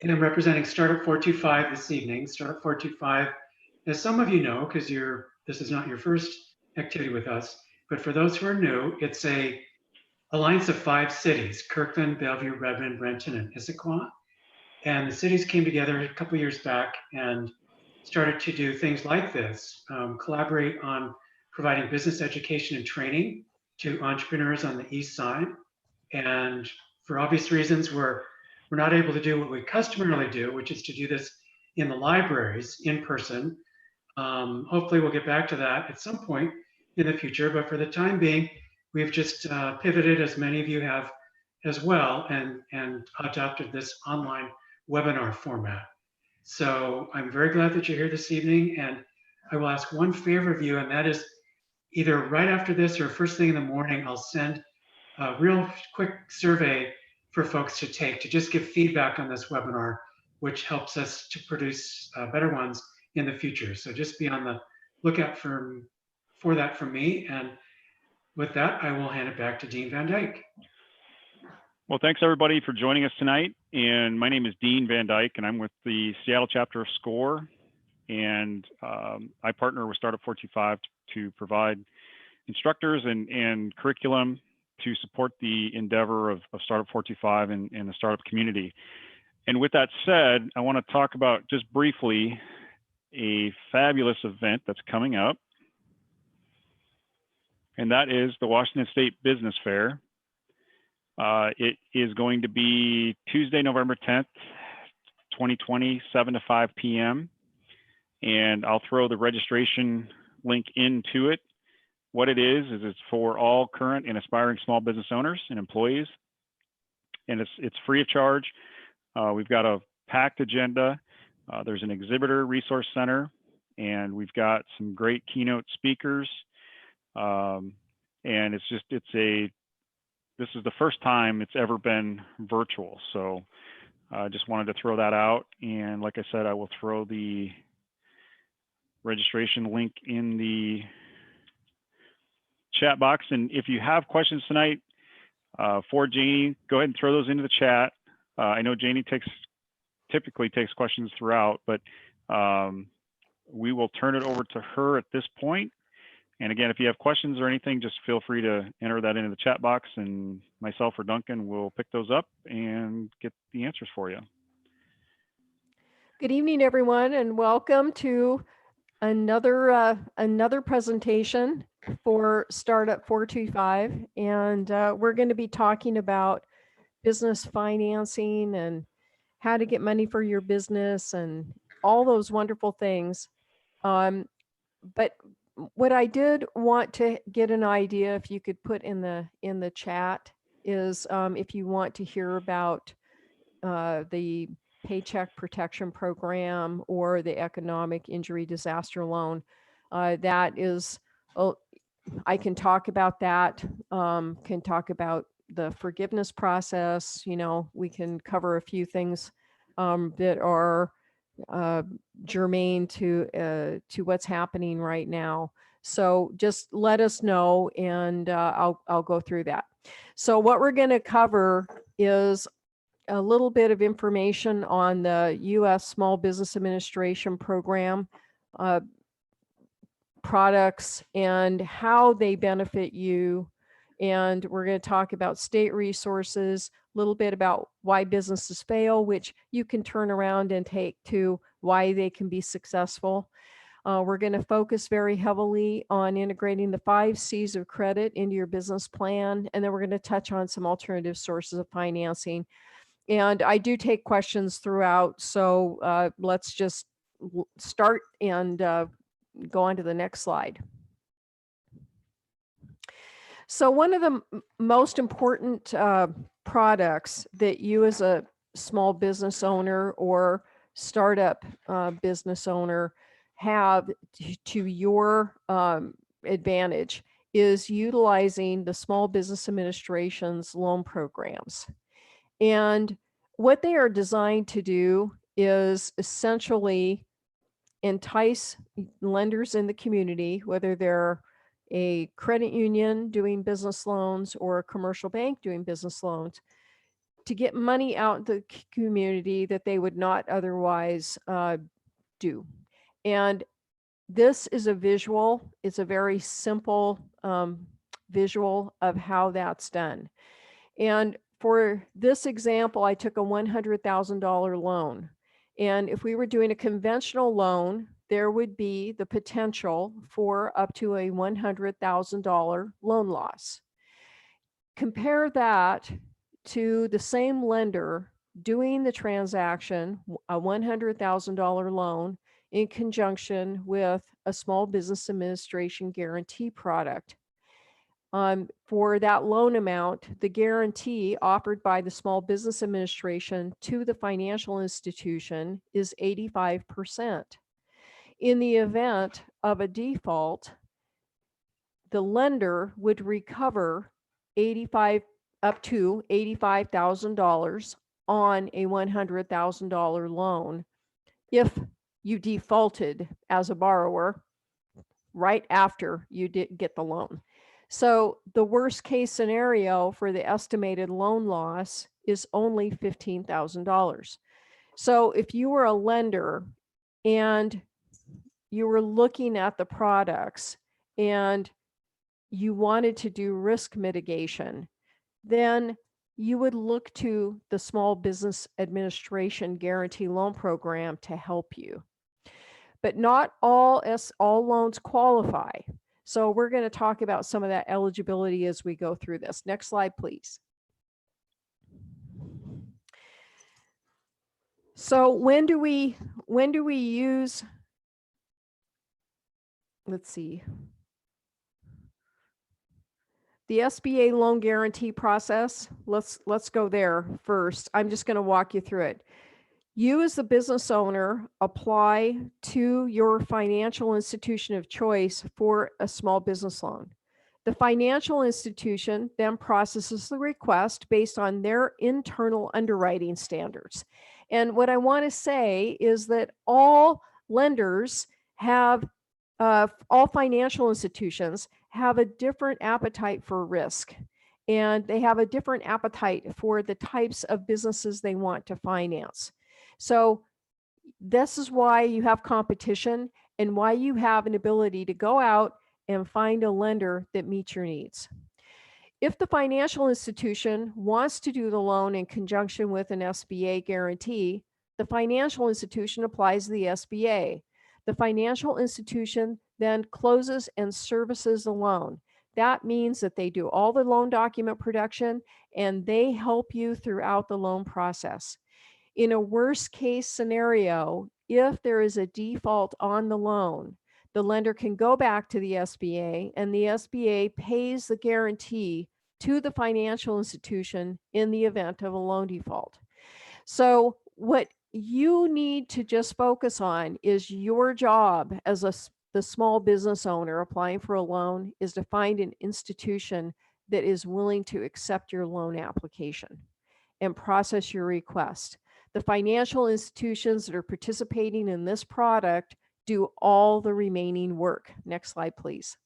and I'm representing Startup 425 this evening. Startup 425, as some of you know, because this is not your first activity with us, but for those who are new, it's a alliance of 5 cities: Kirkland, Bellevue, Redmond, Renton, and Issaquah. And the cities came together a couple years back and started to do things like this, collaborate on providing business education and training to entrepreneurs on the east side. And for obvious reasons, we're not able to do what we customarily do, which is to do this in the libraries in person. Hopefully we'll get back to that at some point in the future, but for the time being, we've just pivoted, as many of you have as well, and adopted this online webinar format. So I'm very glad that you're here this evening, and I will ask one favor of you, and that is either right after this or first thing in the morning, I'll send a real quick survey for folks to take to just give feedback on this webinar, which helps us to produce better ones in the future. So just be on the lookout for that from me. And with that, I will hand it back to Dean Van Dyke. Well, thanks everybody for joining us tonight. And my name is Dean Van Dyke, and I'm with the Seattle chapter of SCORE. And I partner with Startup 425 to provide instructors and curriculum to support the endeavor of Startup 425 and the startup community. And with that said, I want to talk about just briefly a fabulous event that's coming up. And that is the Washington State Business Fair. It is going to be Tuesday, November 10th, 2020, 7 to 5 p.m. And I'll throw the registration link into it. What it is it's for all current and aspiring small business owners and employees. And it's free of charge. We've got a packed agenda. There's an exhibitor resource center, and we've got some great keynote speakers. And this is the first time it's ever been virtual. So I just wanted to throw that out. And like I said, I will throw the registration link in the chat box. And if you have questions tonight for Janie, go ahead and throw those into the chat. I know Janie typically takes questions throughout, but we will turn it over to her at this point. And again, if you have questions or anything, just feel free to enter that into the chat box, and myself or Duncan will pick those up and get the answers for you. Good evening, everyone, and welcome to another presentation for Startup 425. And we're going to be talking about business financing and how to get money for your business and all those wonderful things. But what I did want to get an idea, if you could put in the chat, is if you want to hear about the Paycheck Protection Program or the Economic Injury Disaster Loan. That is, I can talk about that, can talk about the forgiveness process. You know, we can cover a few things that are germane to what's happening right now. So just let us know, and I'll go through that. So what we're going to cover is a little bit of information on the U.S. Small Business Administration program products and how they benefit you. And we're going to talk about state resources, a little bit about why businesses fail, which you can turn around and take to why they can be successful. We're going to focus very heavily on integrating the 5 C's of credit into your business plan. And then we're going to touch on some alternative sources of financing. And I do take questions throughout. So let's just start and go on to the next slide. So one of the most important products that you as a small business owner or startup business owner have to your advantage is utilizing the Small Business Administration's loan programs. And what they are designed to do is essentially entice lenders in the community, whether they're a credit union doing business loans or a commercial bank doing business loans, to get money out in the community that they would not otherwise do. And this is a visual. It's a very simple visual of how that's done. And for this example, I took a $100,000 loan. And if we were doing a conventional loan, there would be the potential for up to a $100,000 loan loss. Compare that to the same lender doing the transaction, a $100,000 loan, in conjunction with a Small Business Administration guarantee product. For that loan amount, the guarantee offered by the Small Business Administration to the financial institution is 85%. In the event of a default, the lender would recover up to $85,000 on a $100,000 loan if you defaulted as a borrower right after you did get the loan. So the worst case scenario for the estimated loan loss is only $15,000. So if you were a lender and you were looking at the products and you wanted to do risk mitigation, then you would look to the Small Business Administration Guarantee Loan Program to help you. But not all loans qualify. So we're going to talk about some of that eligibility as we go through this. Next slide, please. So when do we use, let's see, the SBA loan guarantee process? Let's go there first. I'm just going to walk you through it. You as the business owner apply to your financial institution of choice for a small business loan. The financial institution then processes the request based on their internal underwriting standards. And what I want to say is that all lenders have, all financial institutions have a different appetite for risk. And they have a different appetite for the types of businesses they want to finance. So this is why you have competition and why you have an ability to go out and find a lender that meets your needs. If the financial institution wants to do the loan in conjunction with an SBA guarantee, the financial institution applies to the SBA. The financial institution then closes and services the loan. That means that they do all the loan document production and they help you throughout the loan process. In a worst case scenario, if there is a default on the loan, the lender can go back to the SBA and the SBA pays the guarantee to the financial institution in the event of a loan default. So what you need to just focus on is your job as the small business owner applying for a loan is to find an institution that is willing to accept your loan application and process your request. The financial institutions that are participating in this product do all the remaining work. Next slide, please.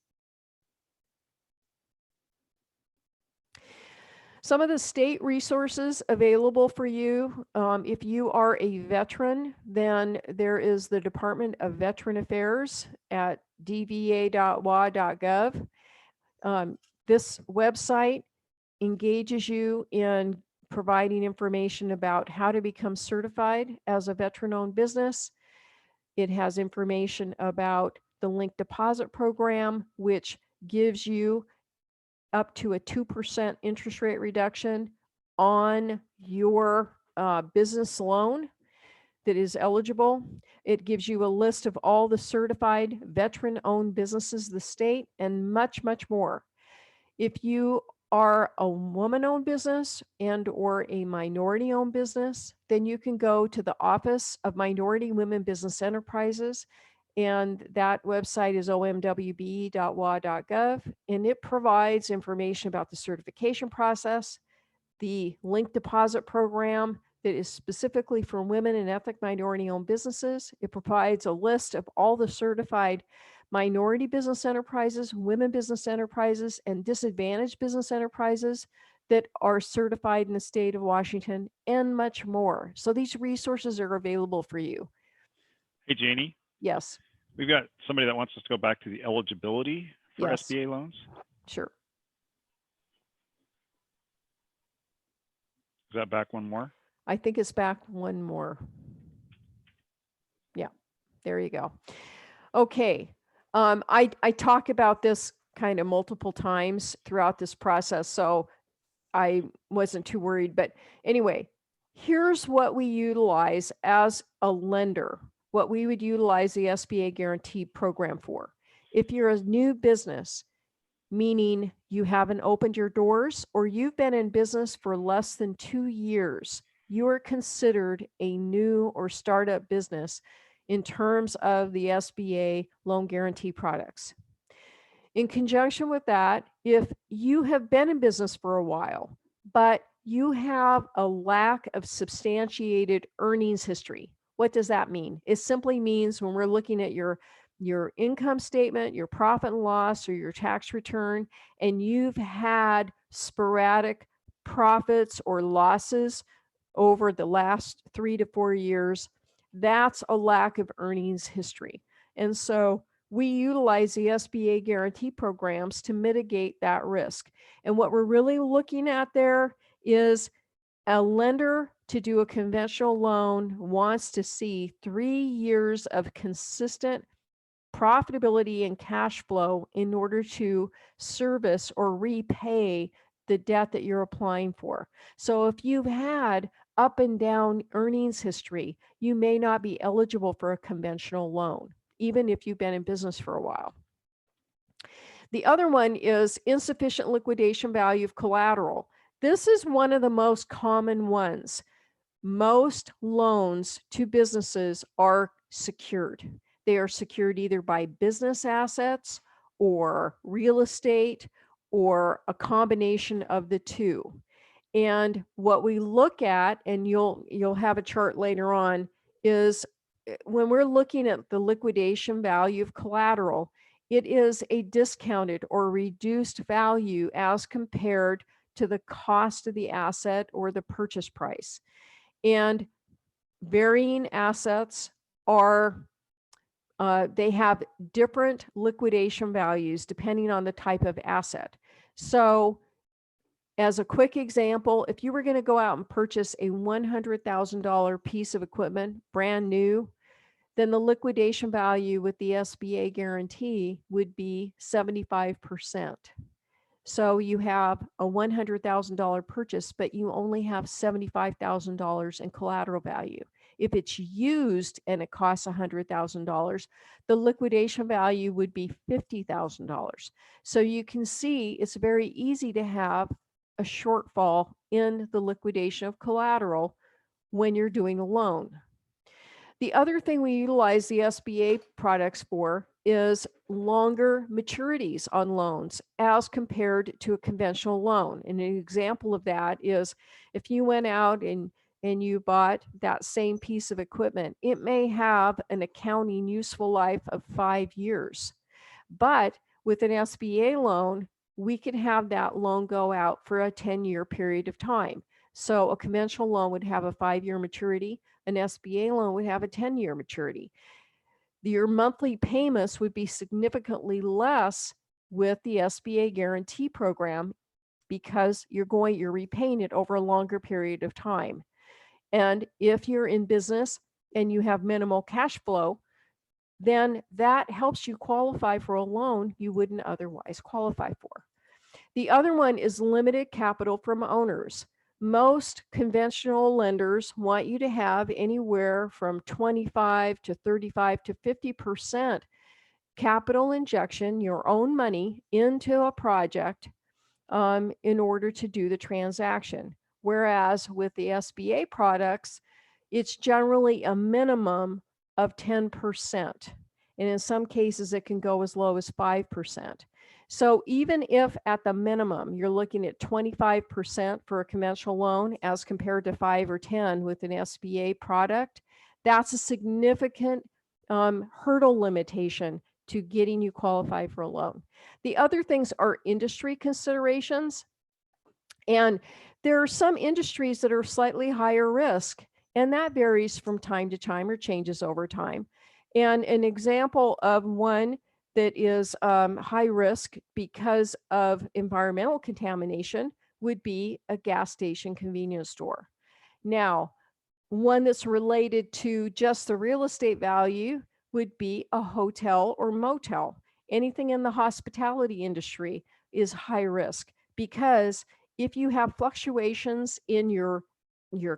Some of the state resources available for you. If you are a veteran, then there is the Department of Veteran Affairs at dva.wa.gov. This website engages you in providing information about how to become certified as a veteran-owned business. It has information about the Link Deposit Program, which gives you up to a 2% interest rate reduction on your business loan that is eligible. It gives you a list of all the certified veteran-owned businesses in the state and much, much more. If you are a woman-owned business and or a minority-owned business, then you can go to the Office of Minority Women Business Enterprises, and that website is omwbe.wa.gov, and it provides information about the certification process, the Link Deposit Program that is specifically for women and ethnic minority-owned businesses. It provides a list of all the certified minority business enterprises, women business enterprises, and disadvantaged business enterprises that are certified in the state of Washington, and much more. So these resources are available for you. Hey, Janie, Yes, we've got somebody that wants us to go back to the eligibility for yes, SBA loans. sure. Is that back one more? I think it's back one more. Yeah, there you go. Okay. I talk about this kind of multiple times throughout this process, so I wasn't too worried. But anyway, here's what we utilize as a lender, what we would utilize the SBA Guarantee Program for. If you're a new business, meaning you haven't opened your doors or you've been in business for less than 2 years, you are considered a new or startup business in terms of the SBA loan guarantee products. In conjunction with that, if you have been in business for a while, but you have a lack of substantiated earnings history, what does that mean? It simply means when we're looking at your income statement, your profit and loss, or your tax return, and you've had sporadic profits or losses over the last 3 to 4 years, that's a lack of earnings history. And so we utilize the SBA guarantee programs to mitigate that risk. And what we're really looking at there is a lender to do a conventional loan wants to see 3 years of consistent profitability and cash flow in order to service or repay the debt that you're applying for. So if you've had up and down earnings history, you may not be eligible for a conventional loan, even if you've been in business for a while. The other one is insufficient liquidation value of collateral. This is one of the most common ones. Most loans to businesses are secured. They are secured either by business assets or real estate or a combination of the two. And what we look at, and you'll have a chart later on, is when we're looking at the liquidation value of collateral, it is a discounted or reduced value as compared to the cost of the asset or the purchase price. And varying assets are they have different liquidation values depending on the type of asset. So as a quick example, if you were going to go out and purchase a $100,000 piece of equipment, brand new, then the liquidation value with the SBA guarantee would be 75%. So you have a $100,000 purchase, but you only have $75,000 in collateral value. If it's used and it costs $100,000, the liquidation value would be $50,000. So you can see it's very easy to have a shortfall in the liquidation of collateral when you're doing a loan. The other thing we utilize the SBA products for is longer maturities on loans as compared to a conventional loan. And an example of that is if you went out and you bought that same piece of equipment, it may have an accounting useful life of 5 years. But with an SBA loan, we could have that loan go out for a 10-year period of time. So a conventional loan would have a 5-year maturity. An SBA loan would have a 10-year maturity. Your monthly payments would be significantly less with the SBA guarantee program because you're repaying it over a longer period of time. And if you're in business and you have minimal cash flow, then that helps you qualify for a loan you wouldn't otherwise qualify for. The other one is limited capital from owners. Most conventional lenders want you to have anywhere from 25 to 35 to 50% capital injection, your own money, into a project in order to do the transaction. Whereas with the SBA products, it's generally a minimum of 10%. And in some cases, it can go as low as 5%. So even if at the minimum, you're looking at 25% for a conventional loan as compared to 5 or 10 with an SBA product, that's a significant hurdle limitation to getting you qualified for a loan. The other things are industry considerations. And there are some industries that are slightly higher risk, and that varies from time to time or changes over time. And an example of one that is high risk because of environmental contamination would be a gas station convenience store. Now, one that's related to just the real estate value would be a hotel or motel. Anything in the hospitality industry is high risk because if you have fluctuations in your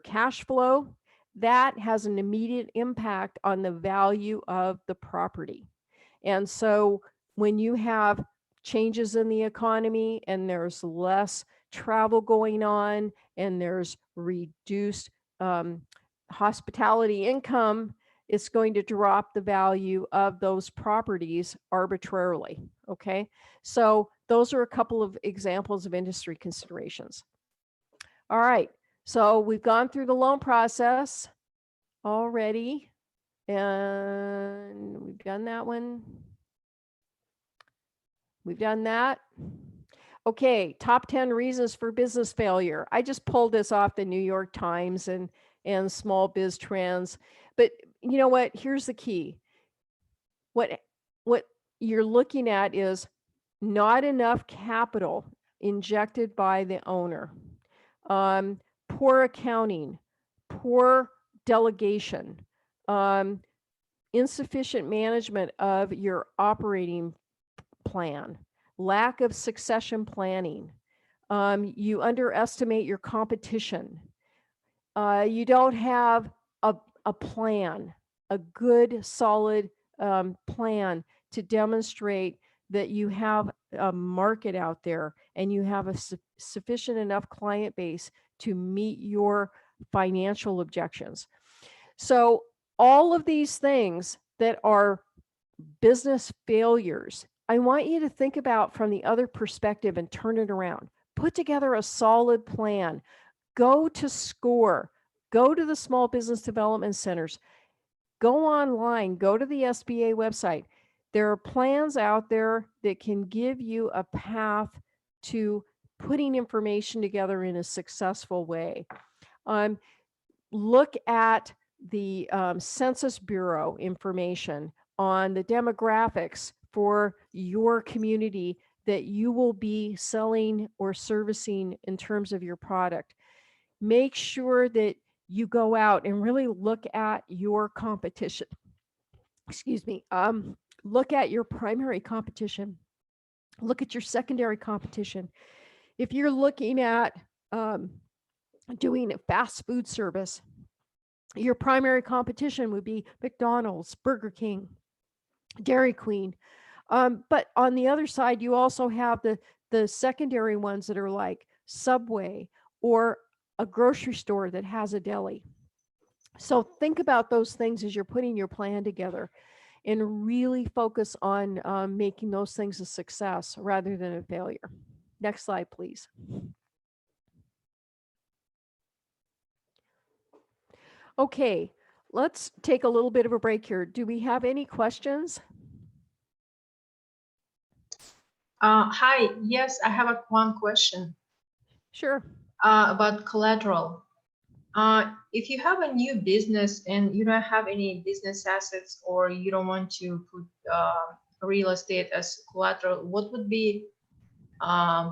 cash flow, that has an immediate impact on the value of the property. And so when you have changes in the economy and there's less travel going on and there's reduced hospitality income, it's going to drop the value of those properties arbitrarily. Okay. So those are a couple of examples of industry considerations. All right. So we've gone through the loan process already, and we've done that one. We've done that. Okay, top 10 reasons for business failure. I just pulled this off the New York Times and Small Biz Trends. But you know what? Here's the key. What you're looking at is not enough capital injected by the owner, poor accounting, poor delegation, insufficient management of your operating plan, lack of succession planning. You underestimate your competition. You don't have a plan, a good, solid plan to demonstrate that you have a market out there and you have a sufficient enough client base to meet your financial objections. So all of these things that are business failures, I want you to think about from the other perspective and turn it around. Put together a solid plan. Go to SCORE. Go to the Small Business Development Centers. Go online. Go to the SBA website. There are plans out there that can give you a path to putting information together in a successful way. Look at the Census Bureau information on the demographics for your community that you will be selling or servicing in terms of your product. Make sure that you go out and really look at your competition. Excuse me. Look at your primary competition. Look at your secondary competition. If you're looking at doing a fast food service, your primary competition would be McDonald's, Burger King, Dairy Queen. But on the other side, you also have the secondary ones that are like Subway or a grocery store that has a deli. So think about those things as you're putting your plan together and really focus on making those things a success rather than a failure. Next slide, please. Okay, let's take a little bit of a break here. Do we have any questions? Hi, yes, I have one question. Sure. About collateral. If you have a new business and you don't have any business assets or you don't want to put real estate as collateral, what would be a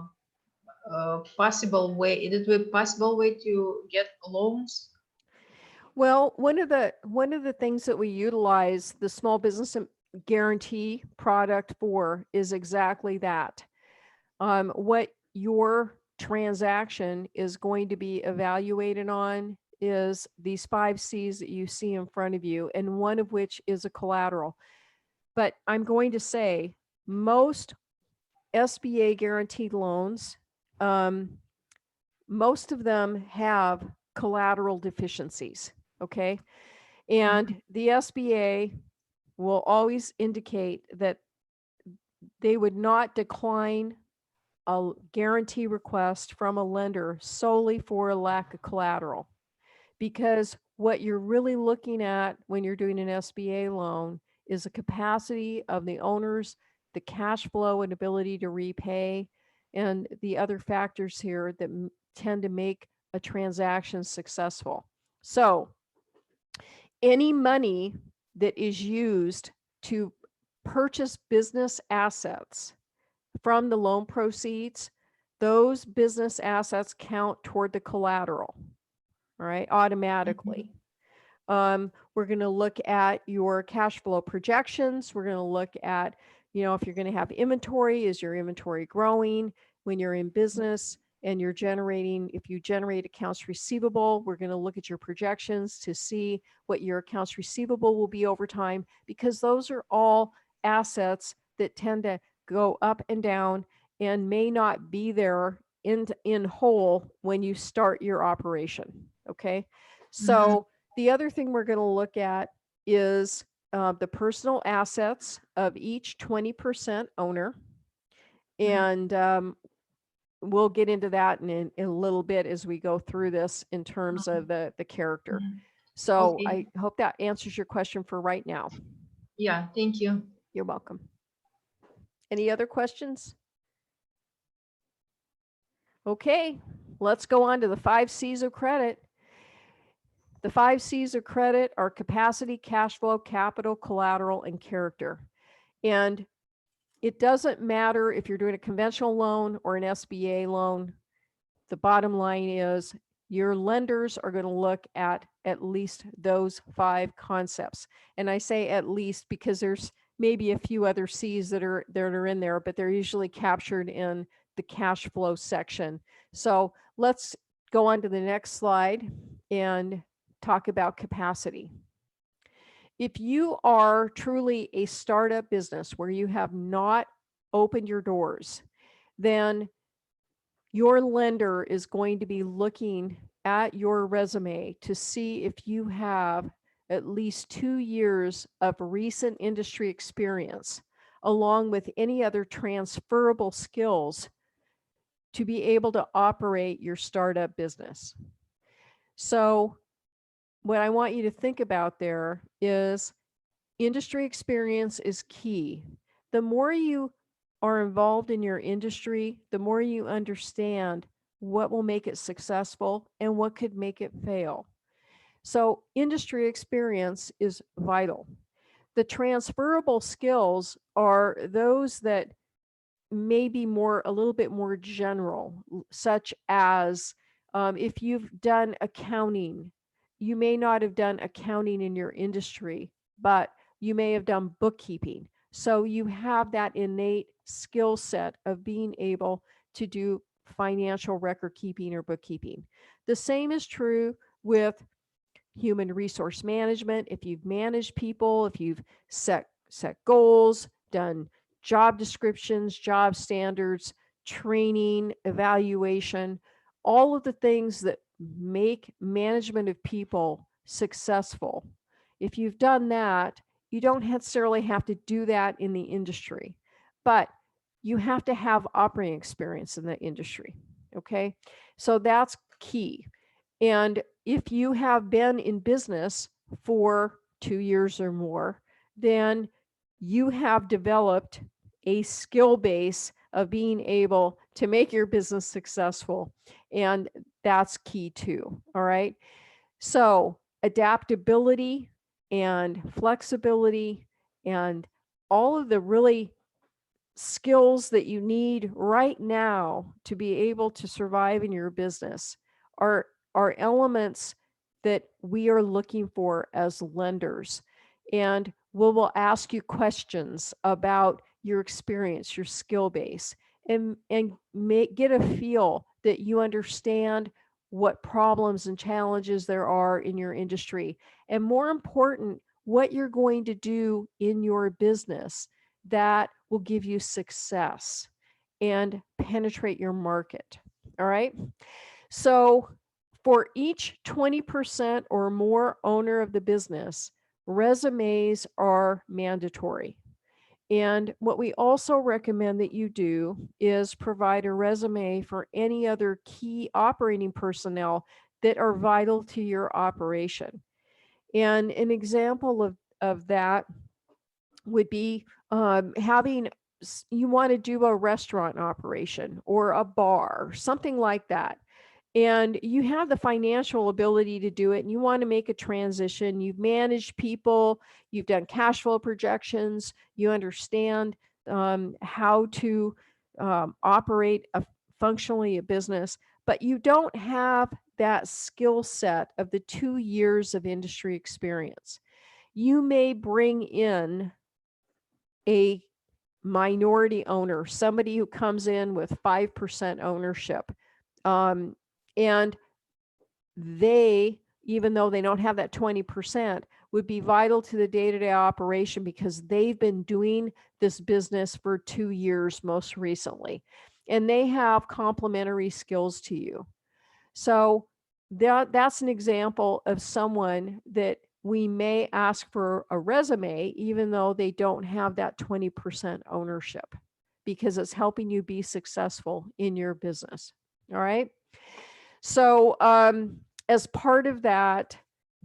possible way? Is it a possible way to get loans? Well, one of the things that we utilize the small business guarantee product for is exactly that. What your transaction is going to be evaluated on is these 5 C's that you see in front of you, and one of which is a collateral. But I'm going to say most SBA guaranteed loans, most of them have collateral deficiencies. Okay. And the SBA will always indicate that they would not decline a guarantee request from a lender solely for a lack of collateral. Because what you're really looking at when you're doing an SBA loan is the capacity of the owners, the cash flow and ability to repay, and the other factors here that tend to make a transaction successful. So any money that is used to purchase business assets from the loan proceeds, those business assets count toward the collateral, all right, automatically. We're going to look at your cash flow projections. We're going to look at, if you're going to have inventory, is your inventory growing when you're in business and you're generating, if you generate accounts receivable, we're going to look at your projections to see what your accounts receivable will be over time, because those are all assets that tend to go up and down and may not be there in whole when you start your operation. Okay. So the other thing we're going to look at is the personal assets of each 20% owner. And we'll get into that in a little bit as we go through this in terms of the character. So Okay. I hope that answers your question for right now. Yeah, thank you. You're welcome. Any other questions? Okay, let's go on to the 5 C's of credit. The 5 C's of credit are capacity, cash flow, capital, collateral, and character. And it doesn't matter if you're doing a conventional loan or an SBA loan. The bottom line is your lenders are going to look at least those 5 concepts. And I say at least because there's maybe a few other C's that are in there, but they're usually captured in the cash flow section. So let's go on to the next slide and talk about capacity. If you are truly a startup business where you have not opened your doors, then your lender is going to be looking at your resume to see if you have at least 2 years of recent industry experience, along with any other transferable skills to be able to operate your startup business. So what I want you to think about there is industry experience is key. The more you are involved in your industry, the more you understand what will make it successful and what could make it fail. So industry experience is vital. The transferable skills are those that may be a little bit more general, such as if you've done accounting, you may not have done accounting in your industry, but you may have done bookkeeping. So you have that innate skill set of being able to do financial record keeping or bookkeeping. The same is true with human resource management. If you've managed people, if you've set goals, done job descriptions, job standards, training, evaluation, all of the things that make management of people successful. If you've done that, you don't necessarily have to do that in the industry, but you have to have operating experience in the industry. Okay, so that's key. And if you have been in business for 2 years or more, then you have developed a skill base of being able to make your business successful. And that's key too. All right. So adaptability and flexibility and all of the really skills that you need right now to be able to survive in your business are elements that we are looking for as lenders. And we will ask you questions about your experience, your skill base, and get a feel that you understand what problems and challenges there are in your industry. And more important, what you're going to do in your business that will give you success and penetrate your market. All right. So for each 20% or more owner of the business, resumes are mandatory. And what we also recommend that you do is provide a resume for any other key operating personnel that are vital to your operation. And an example of that would be you want to do a restaurant operation or a bar, something like that. and you have the financial ability to do it, and you want to make a transition. You've managed people, you've done cash flow projections, you understand how to operate functionally a business, but you don't have that skill set of the 2 years of industry experience. You may bring in a minority owner, somebody who comes in with 5% ownership. And they, even though they don't have that 20%, would be vital to the day-to-day operation because they've been doing this business for 2 years most recently, and they have complementary skills to you. So that's an example of someone that we may ask for a resume, even though they don't have that 20% ownership, because it's helping you be successful in your business. All right. So as part of that,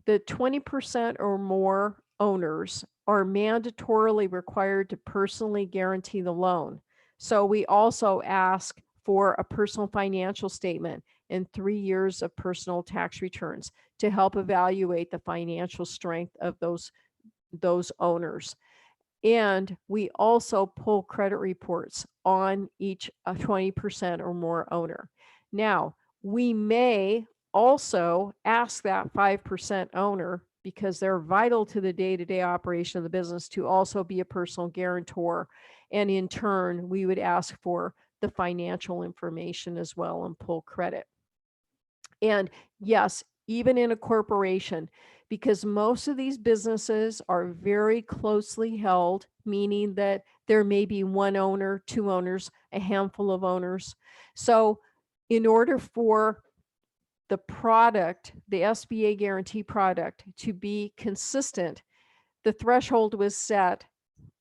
the 20% or more owners are mandatorily required to personally guarantee the loan. So we also ask for a personal financial statement and 3 years of personal tax returns to help evaluate the financial strength of those owners. And we also pull credit reports on each 20% or more owner. Now, we may also ask that 5% owner, because they're vital to the day-to-day operation of the business, to also be a personal guarantor. And in turn, we would ask for the financial information as well and pull credit. And yes, even in a corporation, because most of these businesses are very closely held, meaning that there may be one owner, two owners, a handful of owners. So in order for the product, the SBA guarantee product, to be consistent, the threshold was set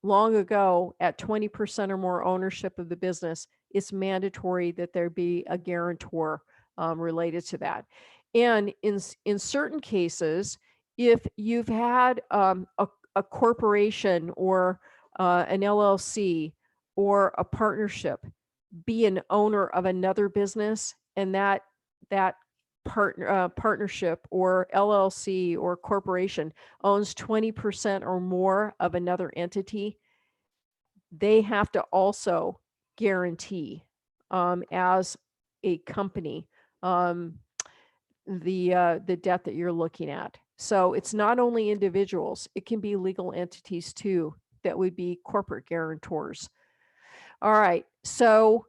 long ago at 20% or more ownership of the business. It's mandatory that there be a guarantor related to that. And in certain cases, if you've had a corporation or an LLC or a partnership be an owner of another business, and that partnership or LLC or corporation owns 20% or more of another entity, they have to also guarantee as a company the debt that you're looking at. So it's not only individuals, it can be legal entities too that would be corporate guarantors. All right, so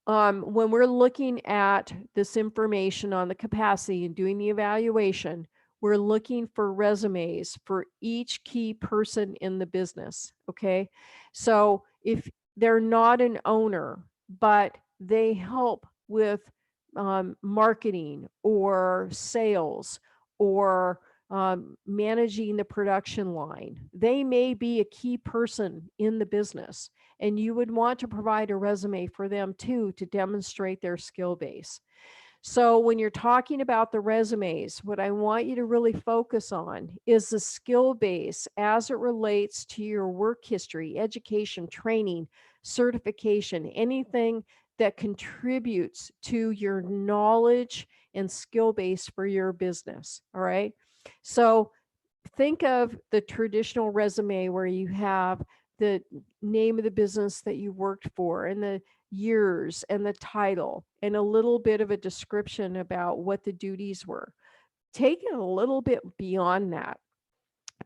when we're looking at this information on the capacity and doing the evaluation, we're looking for resumes for each key person in the business, okay? So if they're not an owner, but they help with marketing or sales or managing the production line, they may be a key person in the business, and you would want to provide a resume for them too to demonstrate their skill base. So when you're talking about the resumes, what I want you to really focus on is the skill base as it relates to your work history, education, training, certification, anything that contributes to your knowledge and skill base for your business. All right. So think of the traditional resume where you have the name of the business that you worked for and the years and the title and a little bit of a description about what the duties were. Take it a little bit beyond that.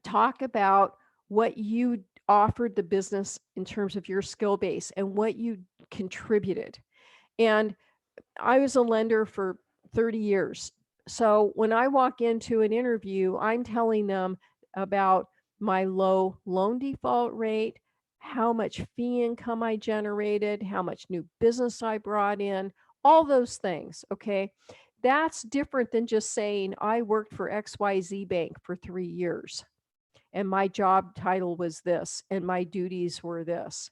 Talk about what you offered the business in terms of your skill base and what you contributed. And I was a lender for 30 years. So when I walk into an interview, I'm telling them about my low loan default rate, how much fee income I generated, how much new business I brought in, all those things, okay? That's different than just saying I worked for XYZ Bank for 3 years and my job title was this and my duties were this.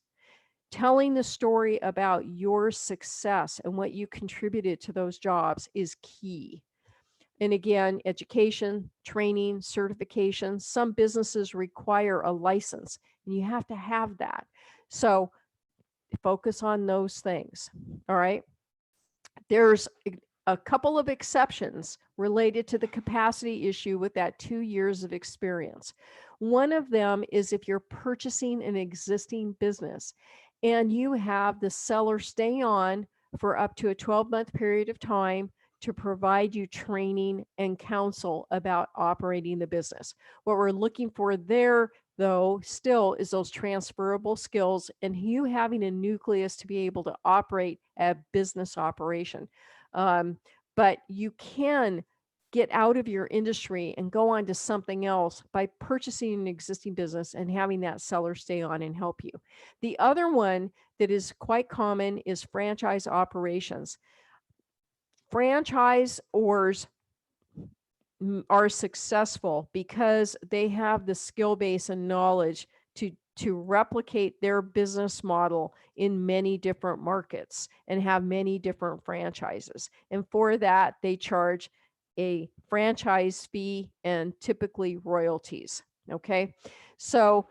Telling the story about your success and what you contributed to those jobs is key. And again, education, training, certification. Some businesses require a license and you have to have that. So focus on those things. All right. There's a couple of exceptions related to the capacity issue with that 2 years of experience. One of them is if you're purchasing an existing business and you have the seller stay on for up to a 12-month period of time to provide you training and counsel about operating the business. What we're looking for there, though, still is those transferable skills and you having a nucleus to be able to operate a business operation. But you can get out of your industry and go on to something else by purchasing an existing business and having that seller stay on and help you. The other one that is quite common is franchise operations. Franchisors are successful because they have the skill base and knowledge to replicate their business model in many different markets and have many different franchises. And for that, they charge a franchise fee and typically royalties. Okay. So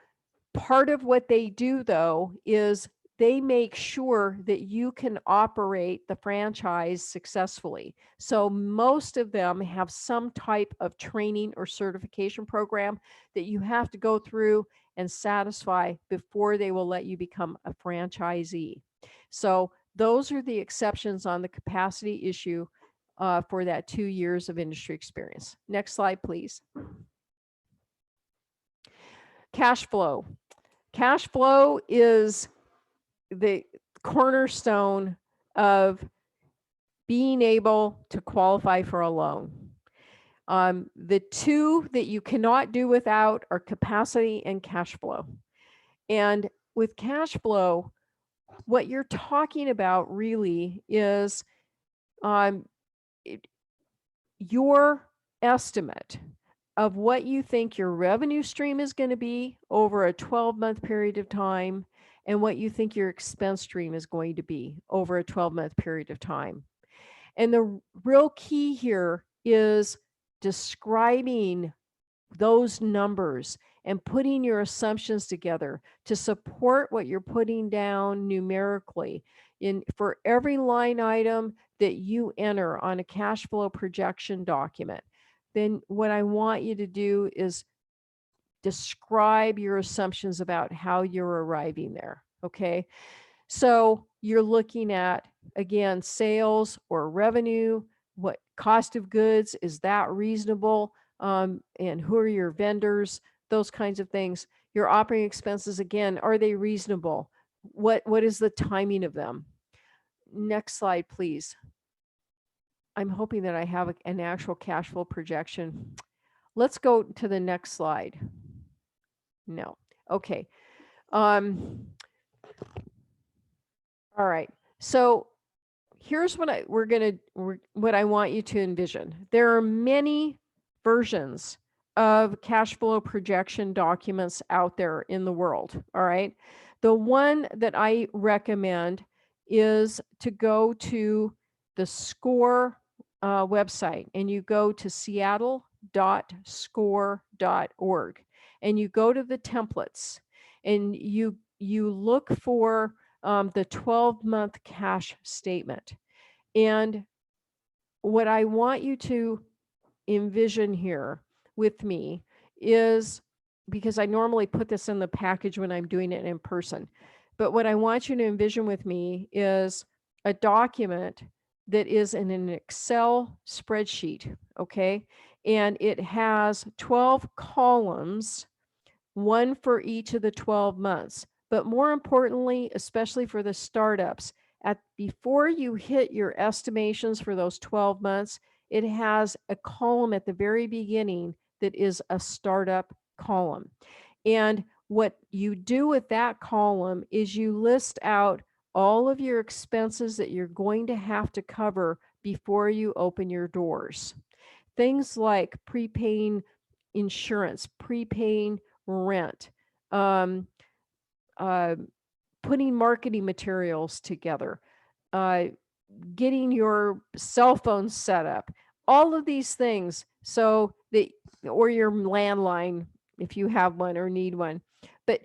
part of what they do, though, is they make sure that you can operate the franchise successfully. So most of them have some type of training or certification program that you have to go through and satisfy before they will let you become a franchisee. So those are the exceptions on the capacity issue for that 2 years of industry experience. Next slide, please. Cash flow. Cash flow is the cornerstone of being able to qualify for a loan. The two that you cannot do without are capacity and cash flow. And with cash flow, what you're talking about really is your estimate of what you think your revenue stream is going to be over a 12-month period of time and what you think your expense stream is going to be over a 12-month period of time. And the real key here is describing those numbers and putting your assumptions together to support what you're putting down numerically. For every line item that you enter on a cash flow projection document, then what I want you to do is describe your assumptions about how you're arriving there. Okay. So you're looking at, again, sales or revenue, what cost of goods, is that reasonable? And who are your vendors? Those kinds of things. Your operating expenses, again, are they reasonable? What is the timing of them? Next slide, please. I'm hoping that I have an actual cash flow projection. Let's go to the next slide. No. Okay. All right. So here's what I want you to envision. There are many versions of cash flow projection documents out there in the world. All right. The one that I recommend is to go to the SCORE website, and you go to seattle.score.org, and you go to the templates, and you look for the 12-month cash statement. And what I want you to envision here with me is, because I normally put this in the package when I'm doing it in person, but what I want you to envision with me is a document that is in an Excel spreadsheet, okay? And it has 12 columns, one for each of the 12 months. But more importantly, especially for the startups, before you hit your estimations for those 12 months, it has a column at the very beginning that is a startup column. And what you do with that column is you list out all of your expenses that you're going to have to cover before you open your doors. Things like prepaying insurance, prepaying rent, putting marketing materials together, getting your cell phone set up, all of these things, so that, or your landline if you have one or need one. But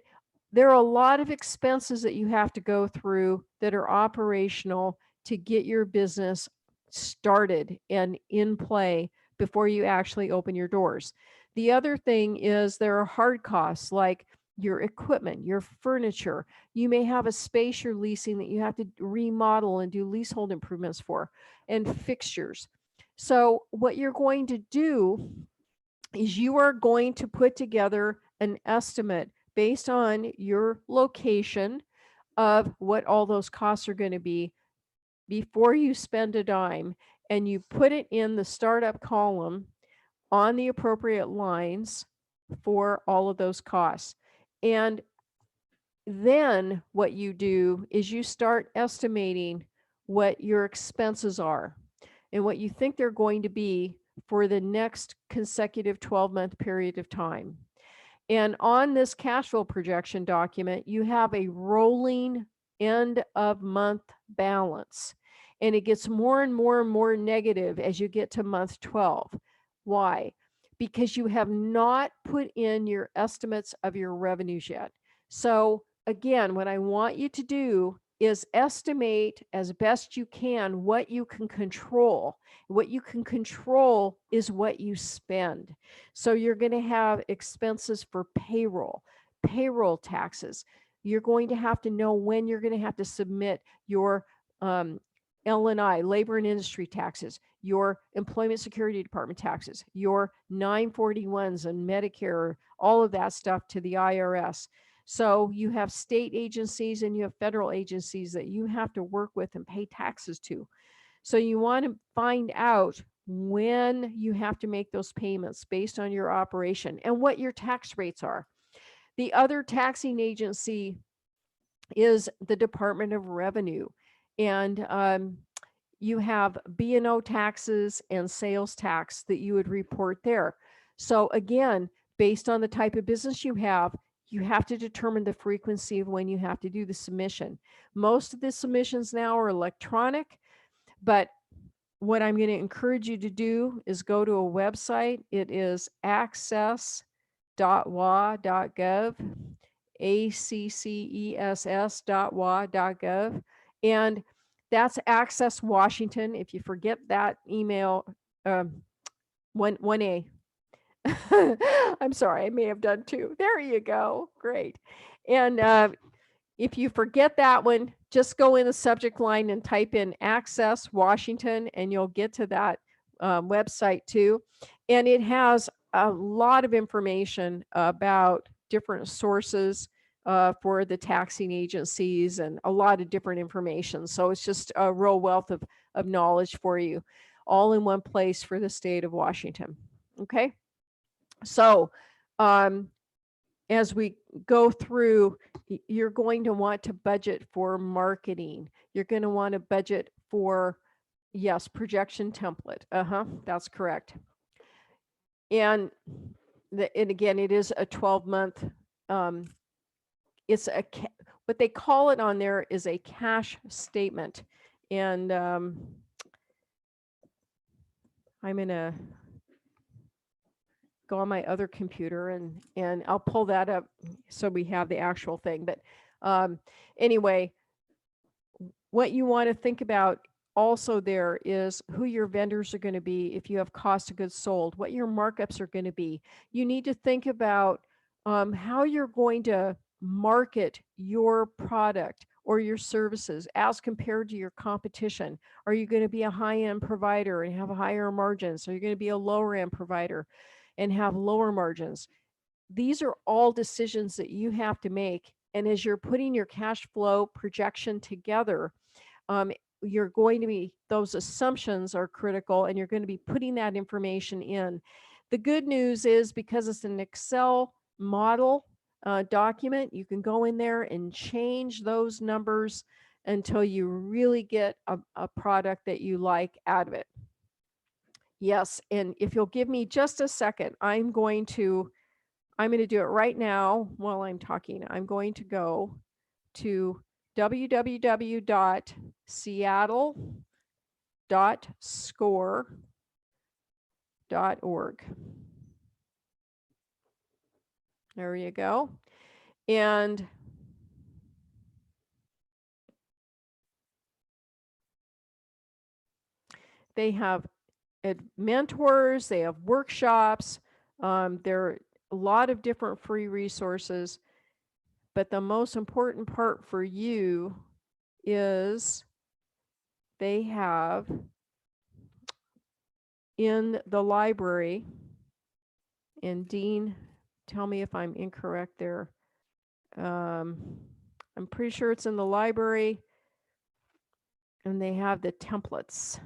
there are a lot of expenses that you have to go through that are operational to get your business started and in play before you actually open your doors. The other thing is there are hard costs like your equipment, your furniture. You may have a space you're leasing that you have to remodel and do leasehold improvements for, and fixtures. So what you're going to do is you are going to put together an estimate based on your location of what all those costs are going to be before you spend a dime, and you put it in the startup column on the appropriate lines for all of those costs. And then what you do is you start estimating what your expenses are and what you think they're going to be for the next consecutive 12-month period of time. And on this cash flow projection document, you have a rolling end of month balance. And it gets more and more and more negative as you get to month 12. Why? Because you have not put in your estimates of your revenues yet. So again, what I want you to do is estimate as best you can what you can control. What you can control is what you spend. So you're going to have expenses for payroll taxes. You're going to have to know when you're going to have to submit your L&I, labor and industry taxes, your employment security department taxes, your 941s and Medicare, all of that stuff to the IRS. So you have state agencies and you have federal agencies that you have to work with and pay taxes to. So you want to find out when you have to make those payments based on your operation and what your tax rates are. The other taxing agency is the Department of Revenue. And you have B&O taxes and sales tax that you would report there. So again, based on the type of business you have to determine the frequency of when you have to do the submission. Most of the submissions now are electronic, but what I'm going to encourage you to do is go to a website. It is access.wa.gov, access.wa.gov. And that's Access Washington. If you forget that email, 1A. I'm sorry, I may have done two. There you go. Great. And if you forget that one, just go in the subject line and type in Access Washington, and you'll get to that website too. And it has a lot of information about different sources for the taxing agencies and a lot of different information. So it's just a real wealth of knowledge for you, all in one place for the state of Washington. Okay. So as we go through, you're going to want to budget for marketing. You're going to want to budget for, yes, projection template. That's correct. And again, it is a 12-month, it's what they call it on there is a cash statement. And I'm going to go on my other computer and I'll pull that up so we have the actual thing. But anyway, what you want to think about also there is who your vendors are going to be if you have cost of goods sold, what your markups are going to be. You need to think about how you're going to market your product or your services as compared to your competition. Are you going to be a high-end provider and have higher margins? Are you going to be a lower-end provider and have lower margins? These are all decisions that you have to make. And as you're putting your cash flow projection together, you're going to be, those assumptions are critical, and you're going to be putting that information in. The good news is because it's an Excel model document, you can go in there and change those numbers until you really get a product that you like out of it. Yes, and if you'll give me just a second, I'm going to do it right now while I'm talking. I'm going to go to www.seattle.score.org. There you go. And they have mentors, they have workshops, there are a lot of different free resources. But the most important part for you is they have in the library, and Dean, tell me if I'm incorrect there. I'm pretty sure it's in the library, and they have the templates.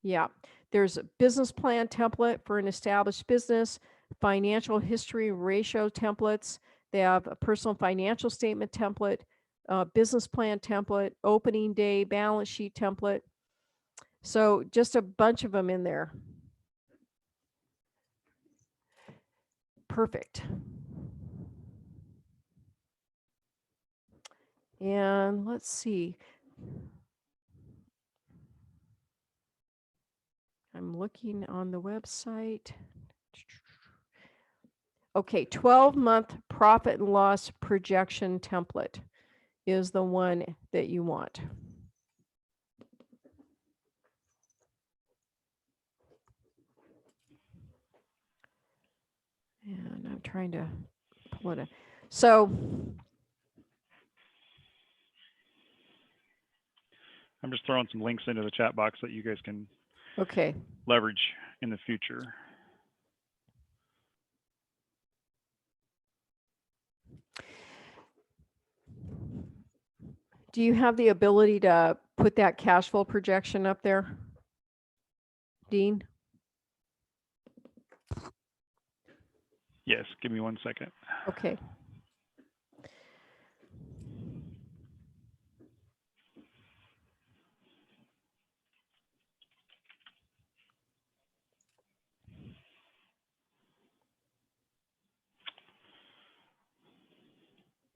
Yeah, there's a business plan template for an established business, financial history ratio templates. They have a personal financial statement template, business plan template, opening day balance sheet template. So just a bunch of them in there. Perfect. And let's see. I'm looking on the website. Okay, 12-month profit and loss projection template is the one that you want. And I'm trying to pull it up. So I'm just throwing some links into the chat box that you guys can okay. leverage in the future. Do you have the ability to put that cash flow projection up there, Dean? Yes, give me 1 second. Okay.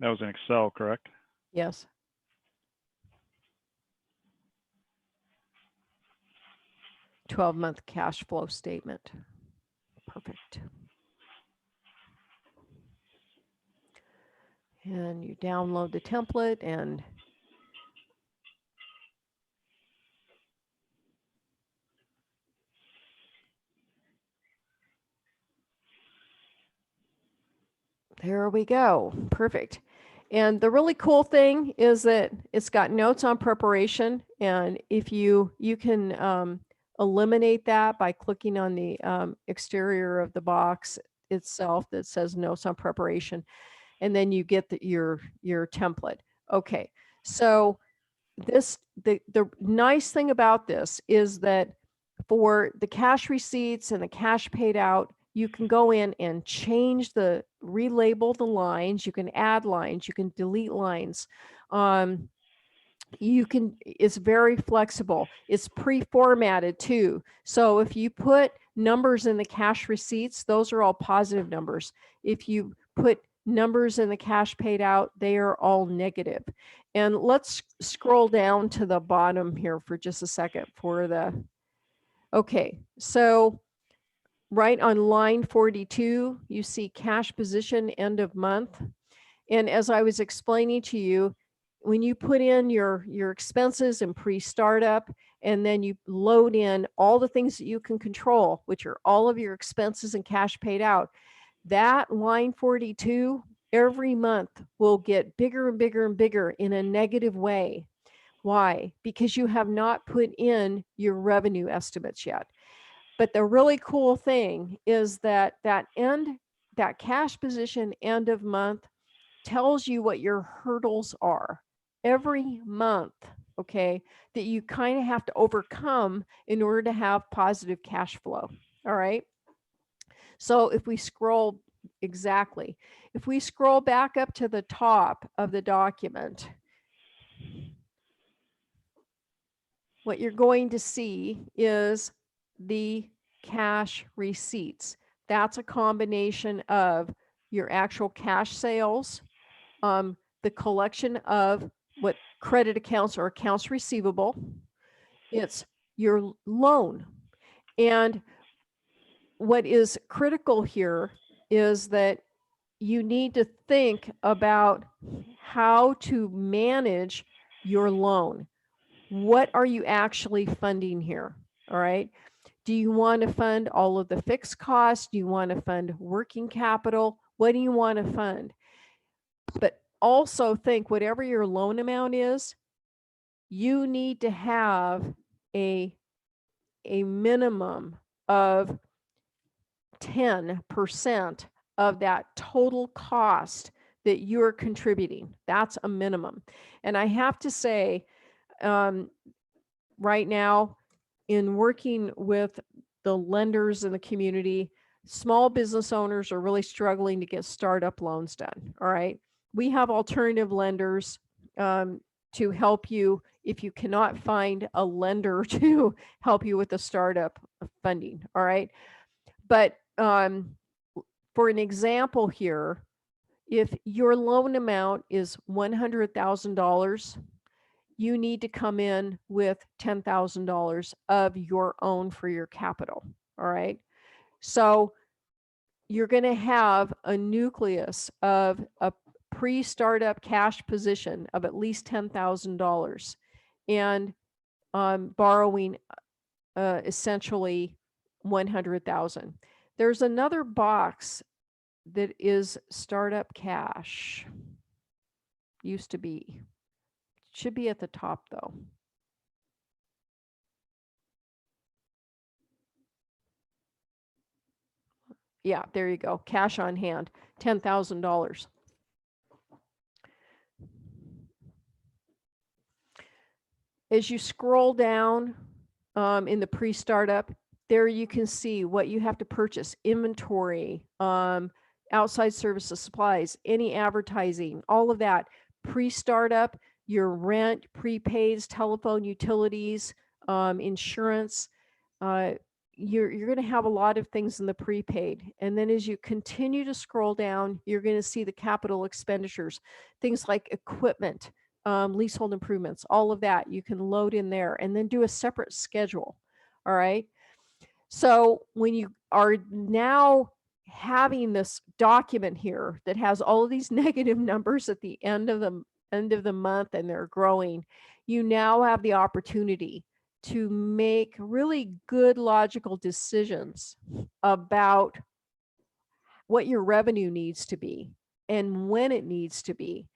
That was in Excel, correct? Yes. $12-month cash flow statement. Perfect. And you download the template and there we go. Perfect. And the really cool thing is that it's got notes on preparation. And if you can eliminate that by clicking on the exterior of the box itself that says notes on preparation. And then you get your template. Okay. So the nice thing about this is that for the cash receipts and the cash paid out, you can go in and relabel the lines. You can add lines. You can delete lines. It's very flexible. It's pre-formatted too. So if you put numbers in the cash receipts, those are all positive numbers. If you put numbers in the cash paid out, they are all negative. And let's scroll down to the bottom here for just a second okay, so right on line 42, you see cash position end of month. And as I was explaining to you, when you put in your expenses and pre-startup, and then you load in all the things that you can control, which are all of your expenses and cash paid out, that line 42 every month will get bigger and bigger and bigger in a negative way. Why? Because you have not put in your revenue estimates yet. But the really cool thing is that cash position end of month tells you what your hurdles are every month, okay, that you kind of have to overcome in order to have positive cash flow. All right. So if we scroll back up to the top of the document, what you're going to see is the cash receipts. That's a combination of your actual cash sales, the collection of what credit accounts or accounts receivable. It's your loan. And what is critical here is that you need to think about how to manage your loan. what are you actually funding here? All right. Do you want to fund all of the fixed costs? Do you want to fund working capital? What do you want to fund? But also think whatever your loan amount is, you need to have a minimum of 10% of that total cost that you're contributing. That's a minimum. And I have to say, right now, in working with the lenders in the community, small business owners are really struggling to get startup loans done. All right. We have alternative lenders to help you if you cannot find a lender to help you with the startup funding. All right. But for an example here, if your loan amount is $100,000, you need to come in with $10,000 of your own for your capital. All right. So you're going to have a nucleus of a pre-startup cash position of at least $10,000 and borrowing essentially 100,000. There's another box that is startup cash. Used to be. Should be at the top though. Yeah, there you go. Cash on hand, $10,000. As you scroll down in the pre-startup, there you can see what you have to purchase: inventory, outside services, supplies, any advertising, all of that. Pre-startup, your rent, prepaids, telephone, utilities, insurance. You're going to have a lot of things in the prepaid. And then as you continue to scroll down, you're going to see the capital expenditures, things like equipment, leasehold improvements, all of that you can load in there and then do a separate schedule. All right. So when you are now having this document here that has all of these negative numbers at the end of the month and they're growing, you now have the opportunity to make really good logical decisions about what your revenue needs to be and when it needs to be.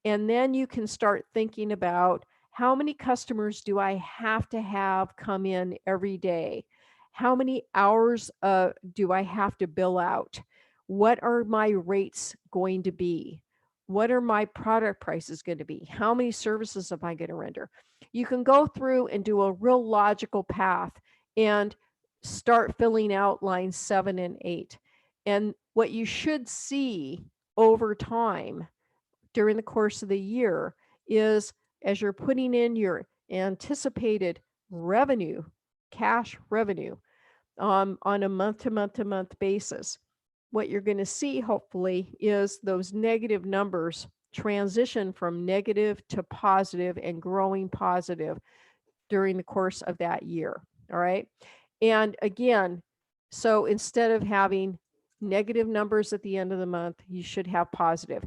And then you can start thinking about, how many customers do I have to have come in every day? How many hours do I have to bill out? What are my rates going to be? What are my product prices going to be? How many services am I going to render? You can go through and do a real logical path and start filling out lines 7 and 8. And what you should see over time during the course of the year is, as you're putting in your anticipated revenue, cash revenue, on a month-to-month basis, what you're going to see hopefully is those negative numbers transition from negative to positive and growing positive during the course of that year. All right. And again, so instead of having negative numbers at the end of the month, you should have positive.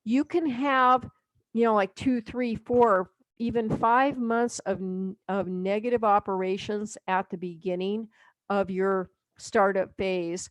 You can have, like 2, 3, 4, even 5 months of negative operations at the beginning of your startup phase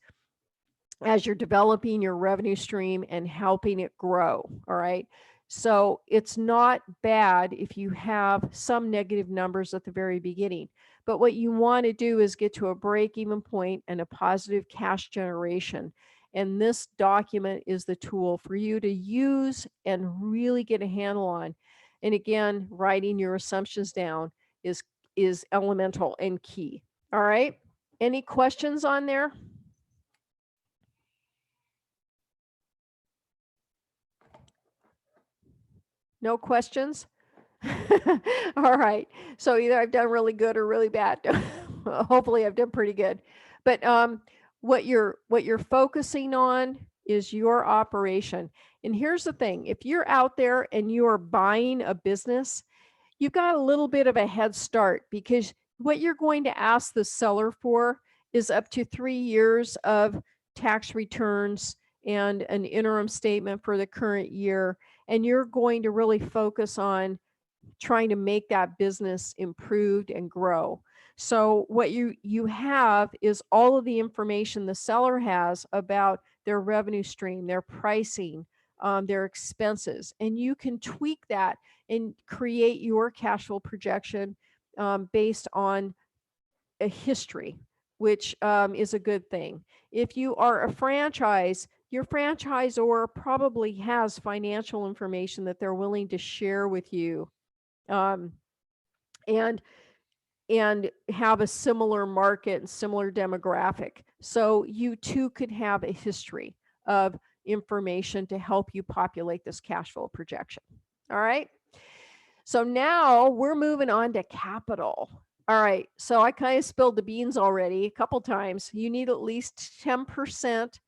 as you're developing your revenue stream and helping it grow. All right. So it's not bad if you have some negative numbers at the very beginning, but what you want to do is get to a break-even point and a positive cash generation. And this document is the tool for you to use and really get a handle on. And again, writing your assumptions down is elemental and key. All right. Any questions on there? No questions? All right. So either I've done really good or really bad. Hopefully I've done pretty good. But what you're focusing on is your operation. And here's the thing: if you're out there and you are buying a business, you've got a little bit of a head start, because what you're going to ask the seller for is up to 3 years of tax returns and an interim statement for the current year. And you're going to really focus on trying to make that business improved and grow. So what you have is all of the information the seller has about their revenue stream, their pricing, their expenses, and you can tweak that and create your cash flow projection based on a history, which is a good thing. If you are a franchise, your franchisor probably has financial information that they're willing to share with you, um, and have a similar market and similar demographic. So you too could have a history of information to help you populate this cash flow projection. All right. So now we're moving on to capital. All right. So I kind of spilled the beans already a couple times. You need at least 10%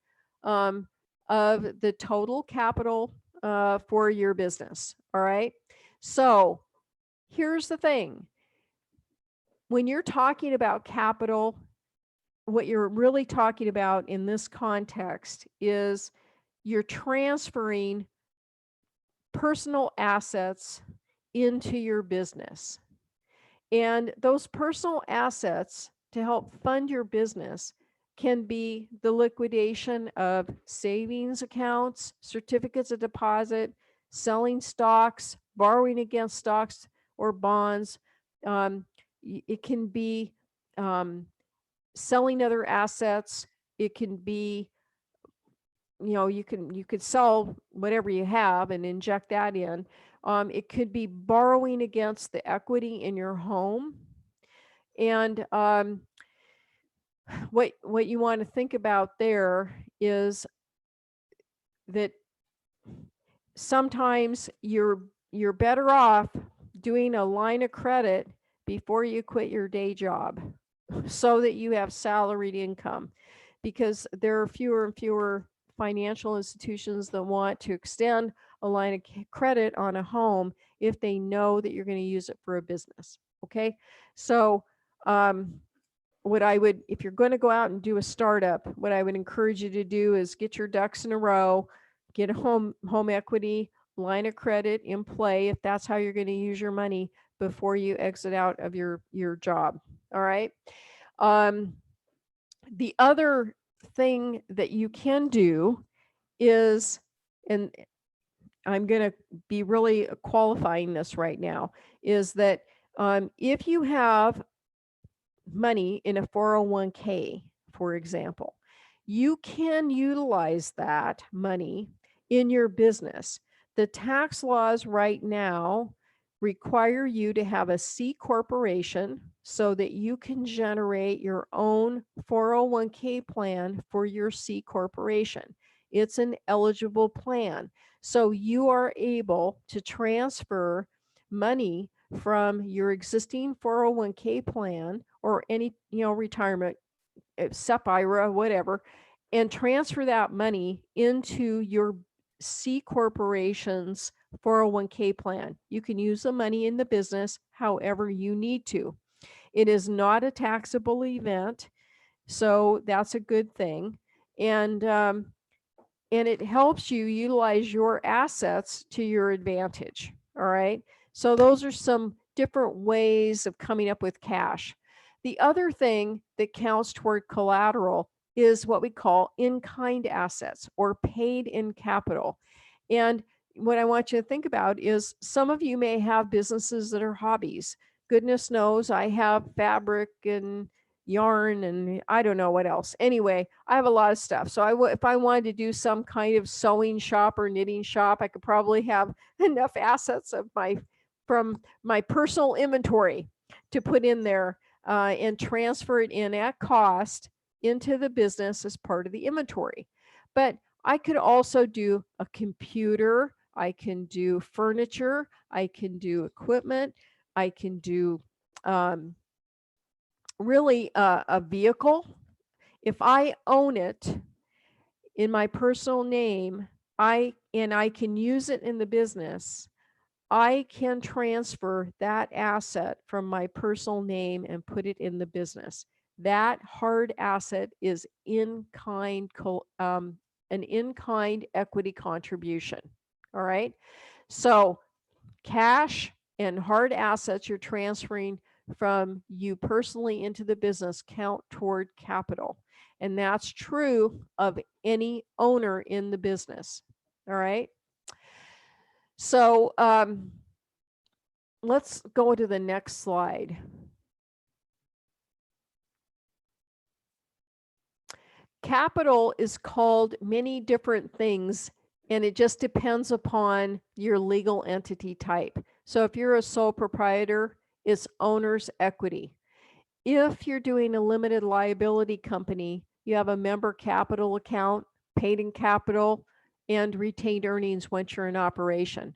of the total capital for your business. All right. So here's the thing. When you're talking about capital, what you're really talking about in this context is you're transferring personal assets into your business. And those personal assets to help fund your business can be the liquidation of savings accounts, certificates of deposit, selling stocks, borrowing against stocks or bonds. It can be selling other assets. It can be, you could sell whatever you have and inject that in. It could be borrowing against the equity in your home. And what you want to think about there is that sometimes you're better off doing a line of credit before you quit your day job so that you have salaried income, because there are fewer and fewer financial institutions that want to extend a line of credit on a home if they know that you're going to use it for a business. Okay. So if you're going to go out and do a startup, what I would encourage you to do is get your ducks in a row, get a home equity line of credit in play if that's how you're going to use your money before you exit out of your job. All right. The other thing that you can do is, and I'm going to be really qualifying this right now, is that if you have money in a 401k, for example, you can utilize that money in your business. The tax laws right now require you to have a C corporation so that you can generate your own 401k plan for your C corporation. It's an eligible plan. So you are able to transfer money from your existing 401k plan or any, retirement, SEP IRA, whatever, and transfer that money into your C corporation's 401k plan. You can use the money in the business however you need to. It is not a taxable event, so that's a good thing. And it helps you utilize your assets to your advantage. All right. So those are some different ways of coming up with cash. The other thing that counts toward collateral is what we call in-kind assets or paid in capital. And what I want you to think about is some of you may have businesses that are hobbies. Goodness knows I have fabric and yarn and I don't know what else. Anyway, I have a lot of stuff. So if I wanted to do some kind of sewing shop or knitting shop, I could probably have enough assets from my personal inventory to put in there and transfer it in at cost into the business as part of the inventory. But I could also do a computer, I can do furniture, I can do equipment, I can do really a vehicle. If I own it in my personal name, I can use it in the business, I can transfer that asset from my personal name and put it in the business. That hard asset is in-kind, an in-kind equity contribution. All right. So cash and hard assets you're transferring from you personally into the business count toward capital. And that's true of any owner in the business. All right. So let's go to the next slide. Capital is called many different things, and it just depends upon your legal entity type. So if you're a sole proprietor, it's owner's equity. If you're doing a limited liability company, you have a member capital account, paid-in capital, and retained earnings once you're in operation.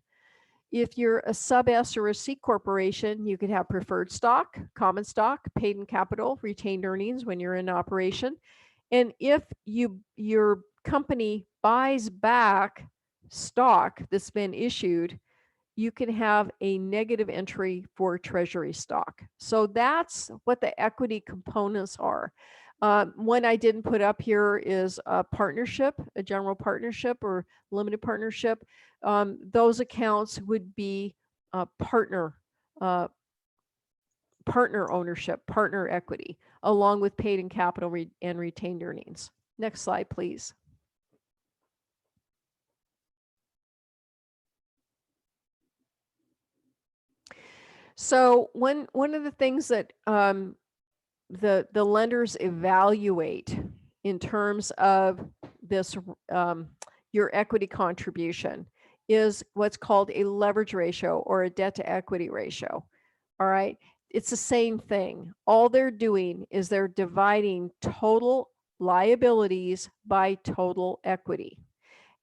If you're a sub S or a C corporation, you could have preferred stock, common stock, paid-in capital, retained earnings when you're in operation. And if your company buys back stock that's been issued, you can have a negative entry for treasury stock. So that's what the equity components are. One I didn't put up here is a partnership, a general partnership or limited partnership. Those accounts would be partner ownership, partner equity, along with paid-in capital and retained earnings. Next slide, please. So one of the things that the lenders evaluate in terms of this your equity contribution is what's called a leverage ratio or a debt to equity ratio. All right. It's the same thing. All they're doing is they're dividing total liabilities by total equity.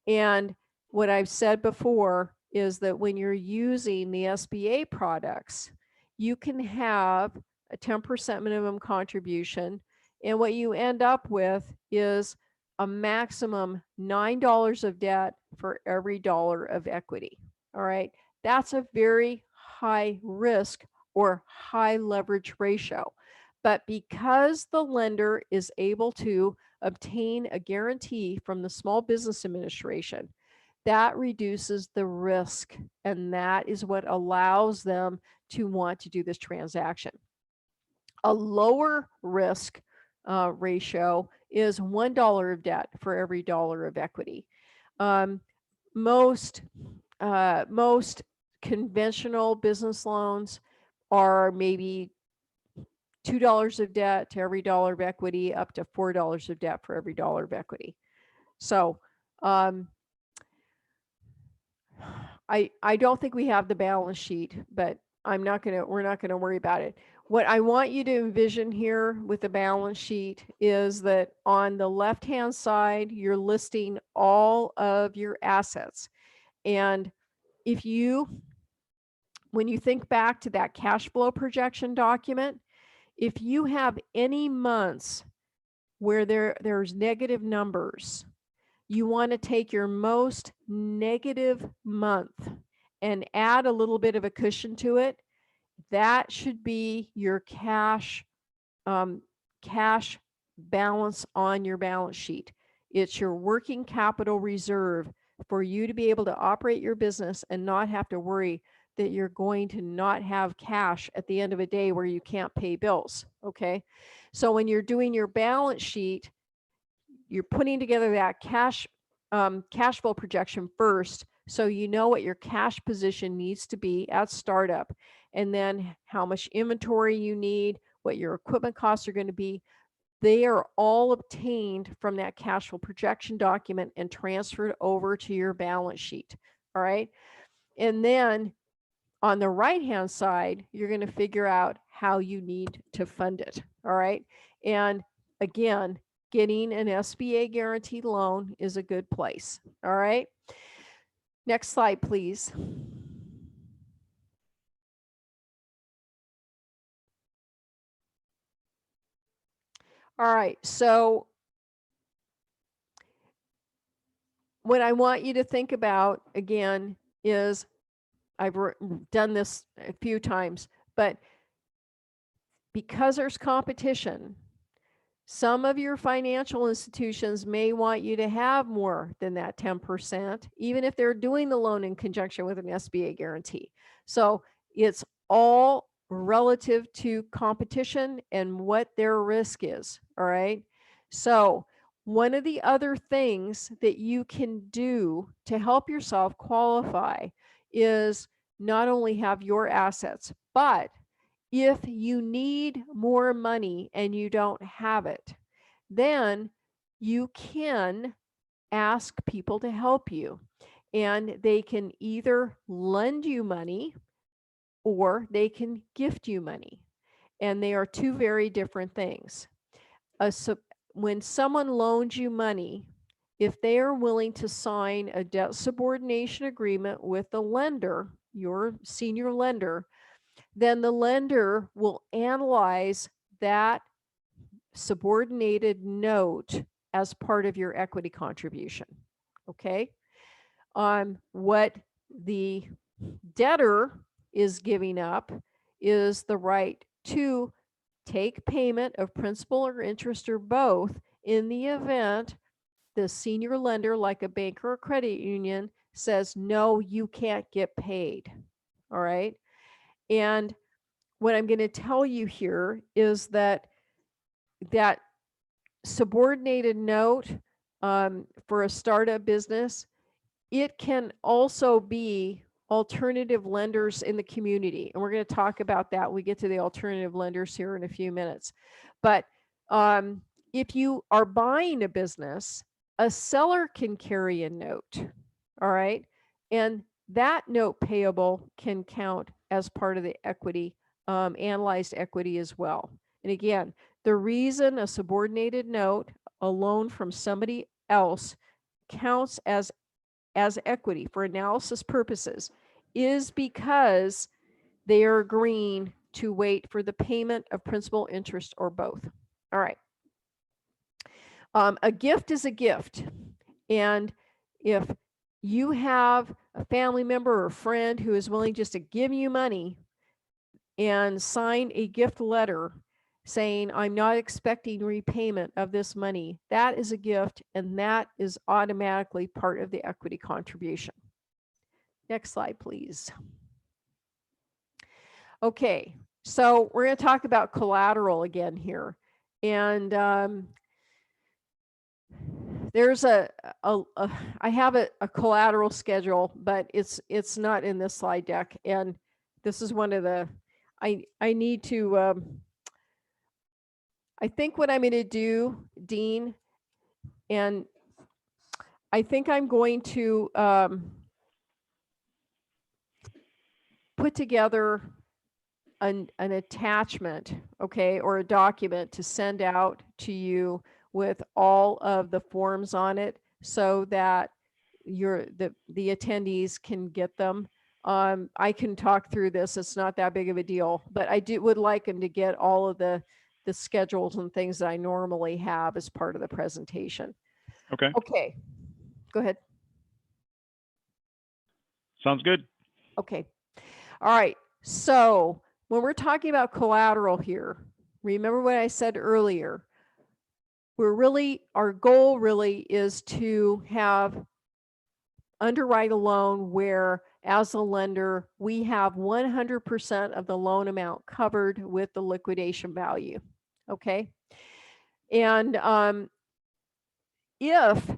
And what I've said before is that when you're using the SBA products, you can have a 10% minimum contribution. And what you end up with is a maximum $9 of debt for every dollar of equity. All right. That's a very high risk or high leverage ratio. But because the lender is able to obtain a guarantee from the Small Business Administration, that reduces the risk. And that is what allows them to want to do this transaction. A lower risk ratio is $1 of debt for every dollar of equity. Most conventional business loans are maybe $2 of debt to every dollar of equity, up to $4 of debt for every dollar of equity. So I don't think we have the balance sheet, but we're not gonna worry about it. What I want you to envision here with the balance sheet is that on the left-hand side, you're listing all of your assets. And when you think back to that cash flow projection document, if you have any months where there's negative numbers, you want to take your most negative month and add a little bit of a cushion to it. That should be your cash balance on your balance sheet. It's your working capital reserve for you to be able to operate your business and not have to worry that you're going to not have cash at the end of a day where you can't pay bills. Okay. So when you're doing your balance sheet, you're putting together that cash flow projection first, so you know what your cash position needs to be at startup, and then how much inventory you need, what your equipment costs are going to be. They are all obtained from that cash flow projection document and transferred over to your balance sheet. All right. And then on the right-hand side, you're going to figure out how you need to fund it. All right. And again, getting an SBA guaranteed loan is a good place. All right. Next slide, please. All right. So what I want you to think about again is, I've done this a few times, but because there's competition, some of your financial institutions may want you to have more than that 10%, even if they're doing the loan in conjunction with an SBA guarantee. So It's all relative to competition and what their risk is. All right. So, one of the other things that you can do to help yourself qualify is not only have your assets, but if you need more money and you don't have it, then you can ask people to help you. And they can either lend you money or they can gift you money. And they are two very different things. When someone loans you money, if they are willing to sign a debt subordination agreement with the lender, your senior lender, then the lender will analyze that subordinated note as part of your equity contribution. Okay. What the debtor is giving up is the right to take payment of principal or interest or both in the event the senior lender, like a bank or a credit union, says, no, you can't get paid. All right. And what I'm going to tell you here is that subordinated note for a startup business, it can also be alternative lenders in the community. And we're going to talk about that when we get to the alternative lenders here in a few minutes. But if you are buying a business, a seller can carry a note. All right. And that note payable can count as part of the equity, analyzed equity as well. And again, the reason a subordinated note, a loan from somebody else, counts as equity for analysis purposes is because they are agreeing to wait for the payment of principal, interest, or both. All right. A gift is a gift. And if you have a family member or friend who is willing just to give you money and sign a gift letter saying, I'm not expecting repayment of this money, that is a gift, and that is automatically part of the equity contribution. Next slide, please. Okay, so we're going to talk about collateral again here. And there's I have a collateral schedule, but it's not in this slide deck. And this is one of the, I need to, I think what I'm going to do, Dean, and I think I'm going to put together an attachment, okay, or a document to send out to you with all of the forms on it so that the attendees can get them. I can talk through this. It's not that big of a deal, but I would like them to get all of the schedules and things that I normally have as part of the presentation. Okay. Okay. Go ahead. Sounds good. Okay. All right. So when we're talking about collateral here, remember what I said earlier. Our goal really is to underwrite a loan where, as a lender, we have 100% of the loan amount covered with the liquidation value. Okay. And if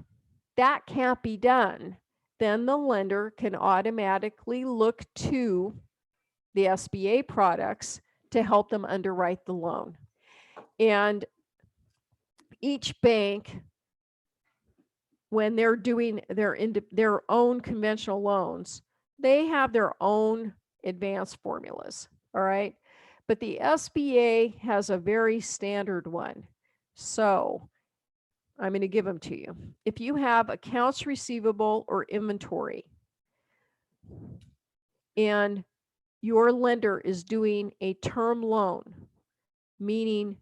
that can't be done, then the lender can automatically look to the SBA products to help them underwrite the loan. And each bank, when they're doing their own conventional loans, they have their own advanced formulas. All right. But the SBA has a very standard one. So I'm going to give them to you. If you have accounts receivable or inventory, and your lender is doing a term loan, meaning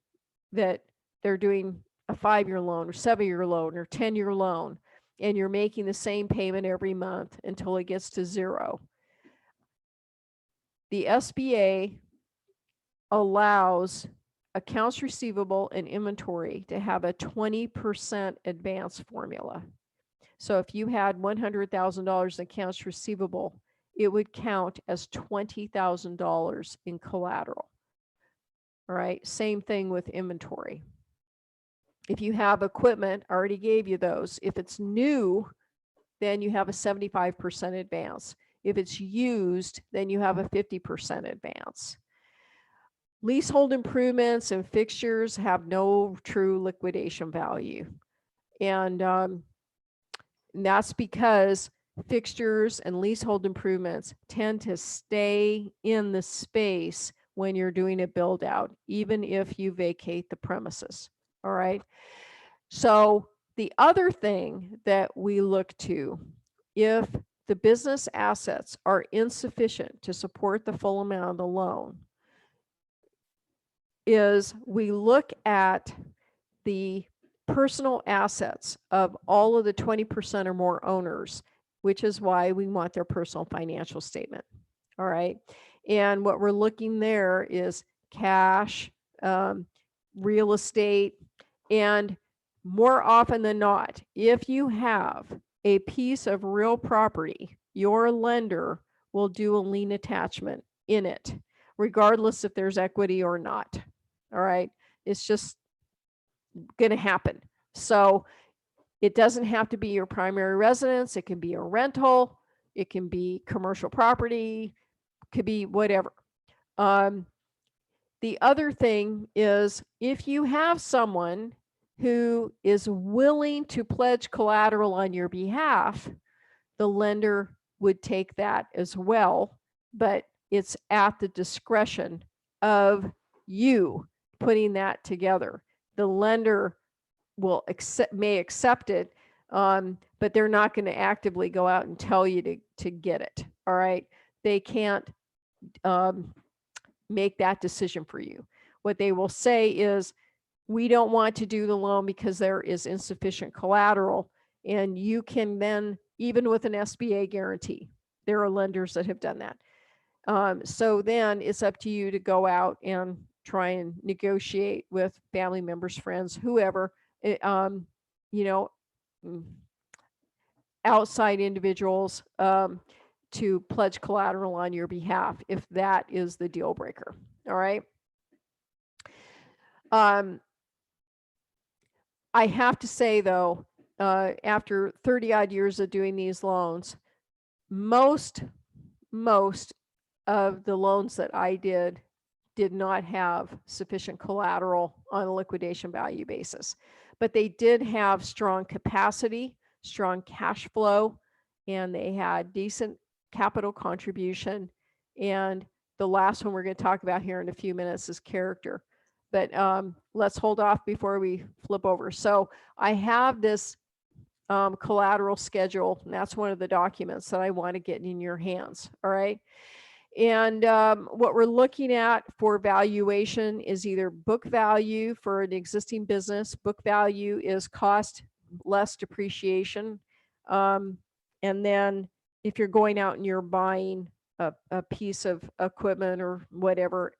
that they're doing a 5-year loan or 7-year loan or 10-year loan, and you're making the same payment every month until it gets to zero, the SBA allows accounts receivable and inventory to have a 20% advance formula. So if you had $100,000 in accounts receivable it would count as $20,000 in collateral. All right, same thing with inventory. If you have equipment, I already gave you those. If it's new, then you have a 75% advance. If it's used, then you have a 50% advance. Leasehold improvements and fixtures have no true liquidation value. And that's because fixtures and leasehold improvements tend to stay in the space when you're doing a build out, even if you vacate the premises. All right. So the other thing that we look to, if the business assets are insufficient to support the full amount of the loan, is we look at the personal assets of all of the 20% or more owners, which is why we want their personal financial statement. All right. And what we're looking there is cash, real estate, and more often than not, if you have a piece of real property, your lender will do a lien attachment in it, regardless if there's equity or not. All right. It's just going to happen. So it doesn't have to be your primary residence. It can be a rental. It can be commercial property. Could be whatever. The other thing is, if you have someone who is willing to pledge collateral on your behalf, the lender would take that as well, but it's at the discretion of you putting that together. The lender may accept it, but they're not going to actively go out and tell you to get it. All right. They can't make that decision for you. What they will say is, we don't want to do the loan because there is insufficient collateral. And you can then, even with an SBA guarantee, there are lenders that have done that. So then it's up to you to go out and try and negotiate with family members, friends, whoever, outside individuals, to pledge collateral on your behalf if that is the deal breaker. All right. I have to say though, after 30 odd years of doing these loans, most of the loans that I did not have sufficient collateral on a liquidation value basis, but they did have strong capacity, strong cash flow, and they had decent capital contribution. And the last one we're going to talk about here in a few minutes is character. But let's hold off before we flip over. So I have this collateral schedule, and that's one of the documents that I want to get in your hands. All right. And what we're looking at for valuation is either book value for an existing business. Book value is cost less depreciation. And then if you're going out and you're buying a piece of equipment or whatever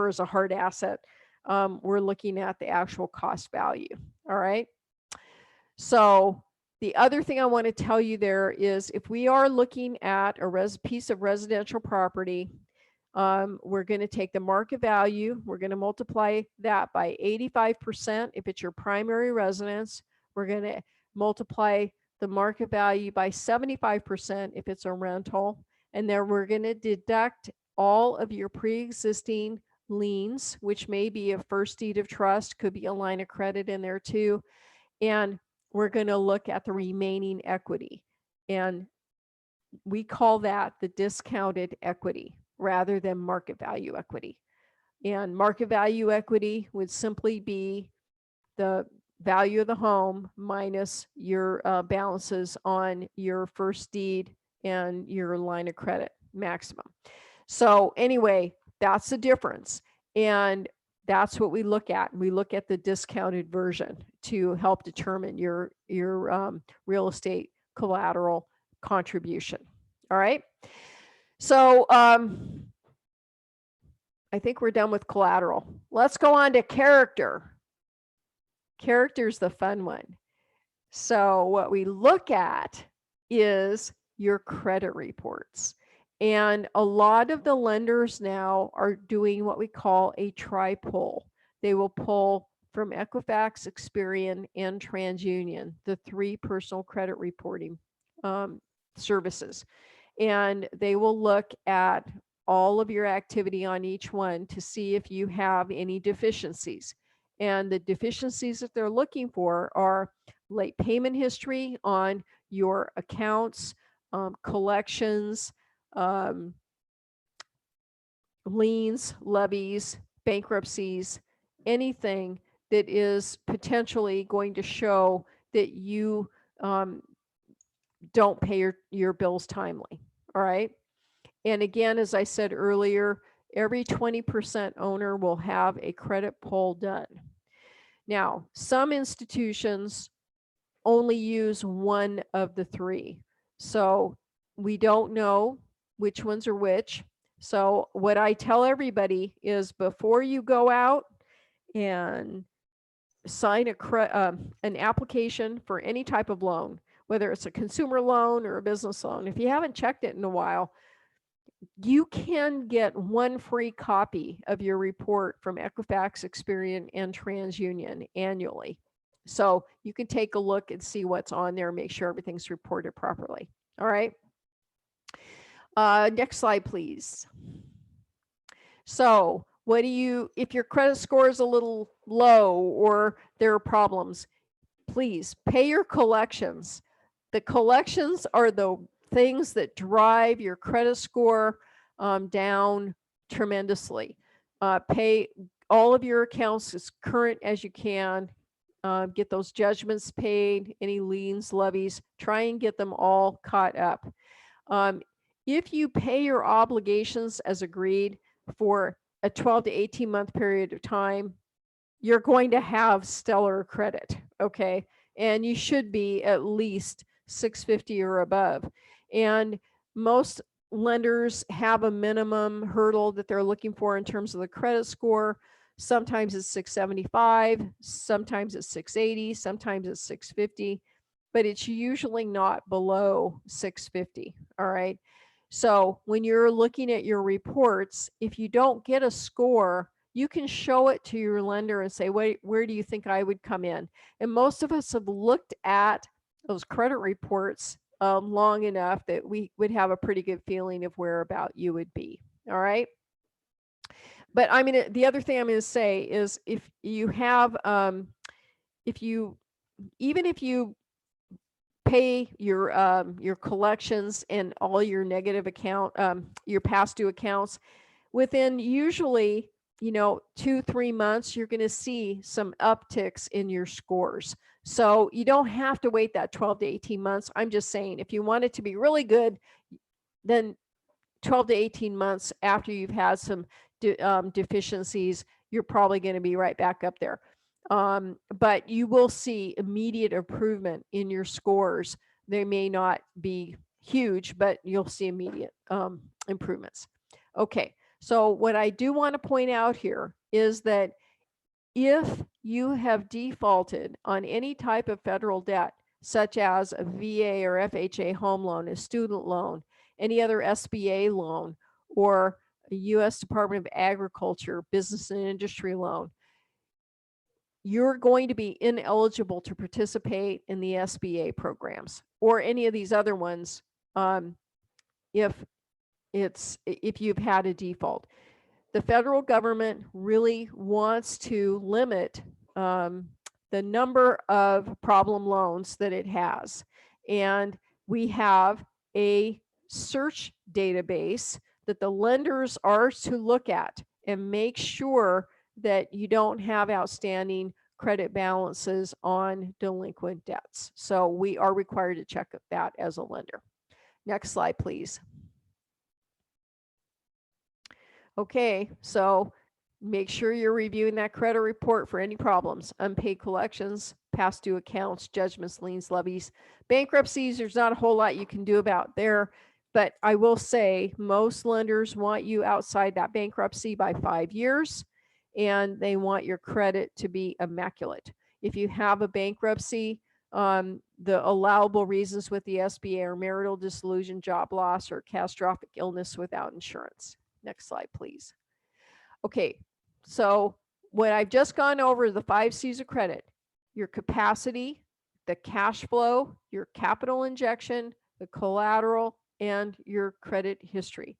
is a hard asset, we're looking at the actual cost value. All right. So the other thing I want to tell you there is, if we are looking at a piece of residential property, we're going to take the market value. We're going to multiply that by 85% if it's your primary residence. We're going to multiply the market value by 75% if it's a rental. And then we're going to deduct all of your pre-existing liens, which may be a first deed of trust, could be a line of credit in there too. And we're going to look at the remaining equity. And we call that the discounted equity rather than market value equity. And market value equity would simply be the value of the home minus your balances on your first deed and your line of credit maximum. So anyway, that's the difference. And that's what we look at. We look at the discounted version to help determine your real estate collateral contribution. All right. So I think we're done with collateral. Let's go on to character. Character is the fun one. So what we look at is your credit reports. And a lot of the lenders now are doing what we call a tri-pull. They will pull from Equifax, Experian, and TransUnion, the 3 personal credit reporting services. And they will look at all of your activity on each one to see if you have any deficiencies. And the deficiencies that they're looking for are late payment history on your accounts, collections, liens, levies, bankruptcies, anything that is potentially going to show that you don't pay your bills timely. All right. And again, as I said earlier, every 20% owner will have a credit pull done. Now, some institutions only use one of the 3. So we don't know which ones are which. So what I tell everybody is before you go out and sign an application for any type of loan, whether it's a consumer loan or a business loan, if you haven't checked it in a while, you can get 1 free copy of your report from Equifax, Experian, and TransUnion annually. So you can take a look and see what's on there, make sure everything's reported properly. All right. Next slide, please. So what do you, if your credit score is a little low or there are problems, please pay your collections. The collections are the things that drive your credit score down tremendously. Pay all of your accounts as current as you can. Get those judgments paid, any liens, levies, try and get them all caught up. If you pay your obligations as agreed for a 12 to 18 month period of time, you're going to have stellar credit, okay? And you should be at least 650 or above. And most lenders have a minimum hurdle that they're looking for in terms of the credit score. Sometimes it's 675, sometimes it's 680, sometimes it's 650, but it's usually not below 650, all right? So when you're looking at your reports, if you don't get a score, you can show it to your lender and say, wait, where do you think I would come in? And most of us have looked at those credit reports long enough that we would have a pretty good feeling of where about you would be, all right? But I mean, the other thing I'm going to say is if you have, even if you pay your collections and all your negative account, your past due accounts, within usually, 2-3 months, you're going to see some upticks in your scores. So you don't have to wait that 12 to 18 months. I'm just saying, if you want it to be really good, then 12 to 18 months after you've had some deficiencies, you're probably going to be right back up there. But you will see immediate improvement in your scores. They may not be huge, but you'll see immediate improvements. Okay, so what I do want to point out here is that if you have defaulted on any type of federal debt, such as a VA or FHA home loan, a student loan, any other SBA loan, or a U.S. Department of Agriculture business and industry loan, you're going to be ineligible to participate in the SBA programs or any of these other ones if you've had a default. The federal government really wants to limit the number of problem loans that it has. And we have a search database that the lenders are to look at and make sure that you don't have outstanding credit balances on delinquent debts. So we are required to check that as a lender. Next slide, please. Okay, so make sure you're reviewing that credit report for any problems, unpaid collections, past due accounts, judgments, liens, levies, bankruptcies. There's not a whole lot you can do about there, but I will say most lenders want you outside that bankruptcy by 5 years, and they want your credit to be immaculate. If you have a bankruptcy, The allowable reasons with the SBA are marital dissolution, job loss, or catastrophic illness without insurance. Next slide, please. Okay, so what I've just gone over, the 5 C's of credit: your capacity, the cash flow, your capital injection, the collateral, and your credit history.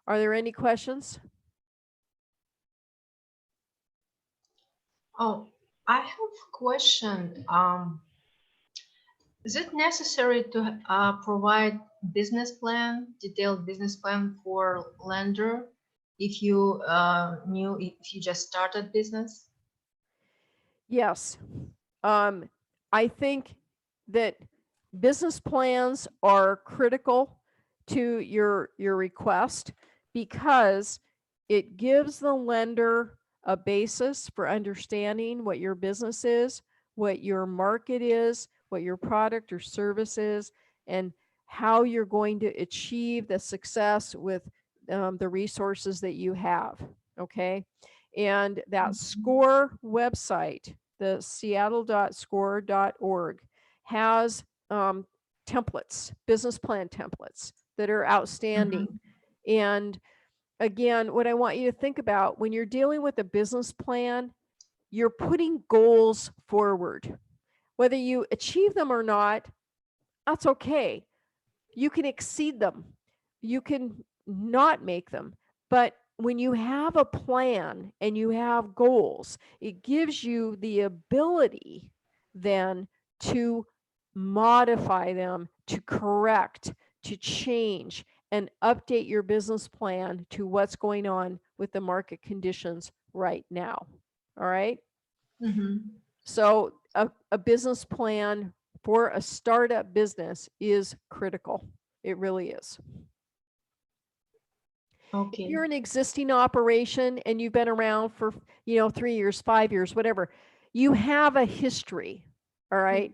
Are there any questions? Oh, I have a question. Is it necessary to provide detailed business plan for lender if you if you just started business? Yes. I think that business plans are critical to your request because it gives the lender a basis for understanding what your business is, what your market is, what your product or service is, and how you're going to achieve the success with the resources that you have. Okay. And that SCORE website, the seattle.score.org, has templates, business plan templates that are outstanding. And again, what I want you to think about when you're dealing with a business plan, you're putting goals forward. Whether you achieve them or not, that's okay. You can exceed them. You can not make them. But when you have a plan and you have goals, it gives you the ability then to modify them, to correct, to change, and update your business plan to what's going on with the market conditions right now. All right. So a business plan for a startup business is critical. It really is. Okay. If you're an existing operation and you've been around for, 3 years, 5 years, whatever, you have a history, all right?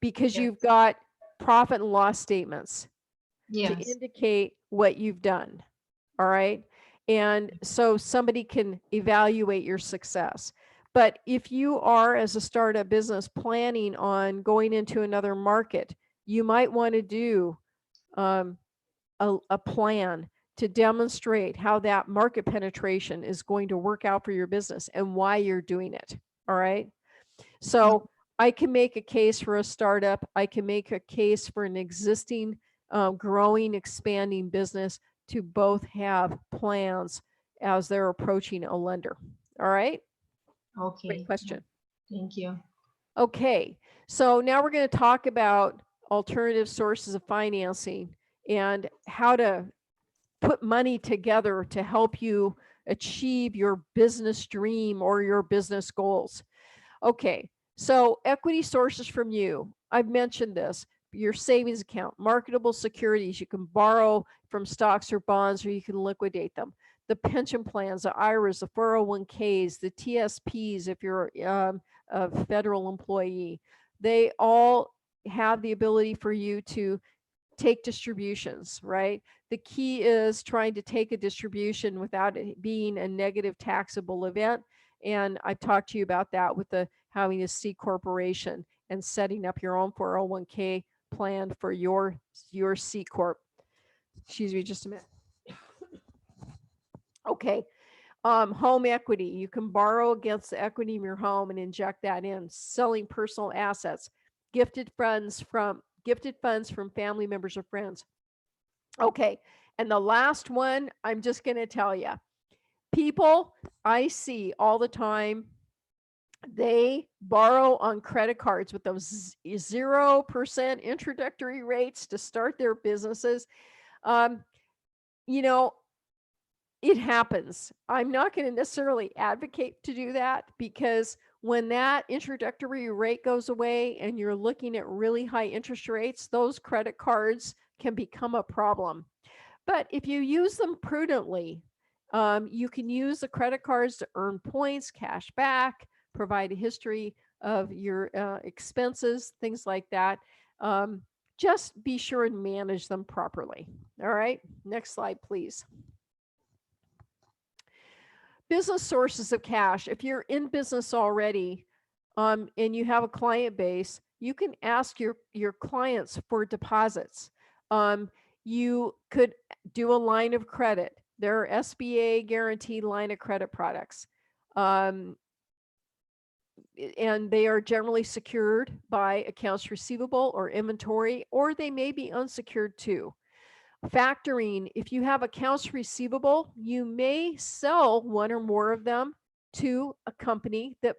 Because you've got profit and loss statements to indicate what you've done, all right? And so somebody can evaluate your success. But if you are, as a startup business, planning on going into another market, you might want to do a plan to demonstrate how that market penetration is going to work out for your business and why you're doing it. All right. So I can make a case for a startup. I can make a case for an existing, growing, expanding business to both have plans as they're approaching a lender. All right. Okay. Great question. Thank you. Okay. So now we're going to talk about alternative sources of financing and how to put money together to help you achieve your business dream or your business goals. Okay, so equity sources from you. I've mentioned this. Your savings account, marketable securities. You can borrow from stocks or bonds, or you can liquidate them. The pension plans, the IRAs, the 401ks, the TSPs, if you're a federal employee, they all have the ability for you to take distributions, right? The key is trying to take a distribution without it being a negative taxable event. And I've talked to you about that with having a C corporation and setting up your own 401k plan for your C corp. Excuse me just a minute. Okay. Home equity. You can borrow against the equity of your home and inject that in. Selling personal assets. Gifted funds from family members or friends. Okay. And the last one, I'm just going to tell you, people I see all the time, they borrow on credit cards with those 0% introductory rates to start their businesses. It happens. I'm not going to necessarily advocate to do that, because when that introductory rate goes away and you're looking at really high interest rates, those credit cards can become a problem. But if you use them prudently, you can use the credit cards to earn points, cash back, provide a history of your expenses, things like that. Just be sure and manage them properly. All right, next slide, please. Business sources of cash. If you're in business already and you have a client base, you can ask your clients for deposits. You could do a line of credit. There are SBA guaranteed line of credit products. And they are generally secured by accounts receivable or inventory, or they may be unsecured too. Factoring, if you have accounts receivable, you may sell one or more of them to a company that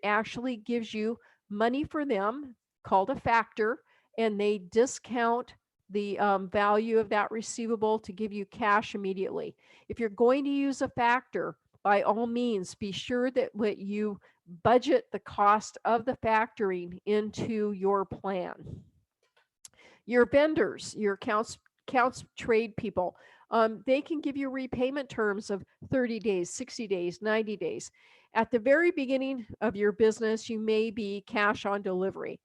actually gives you money for them, called a factor, and they discount the value of that receivable to give you cash immediately. If you're going to use a factor, by all means, be sure that what you budget the cost of the factoring into your plan. Your vendors, your accounts trade people, they can give you repayment terms of 30 days, 60 days, 90 days. At the very beginning of your business, you may be cash on delivery,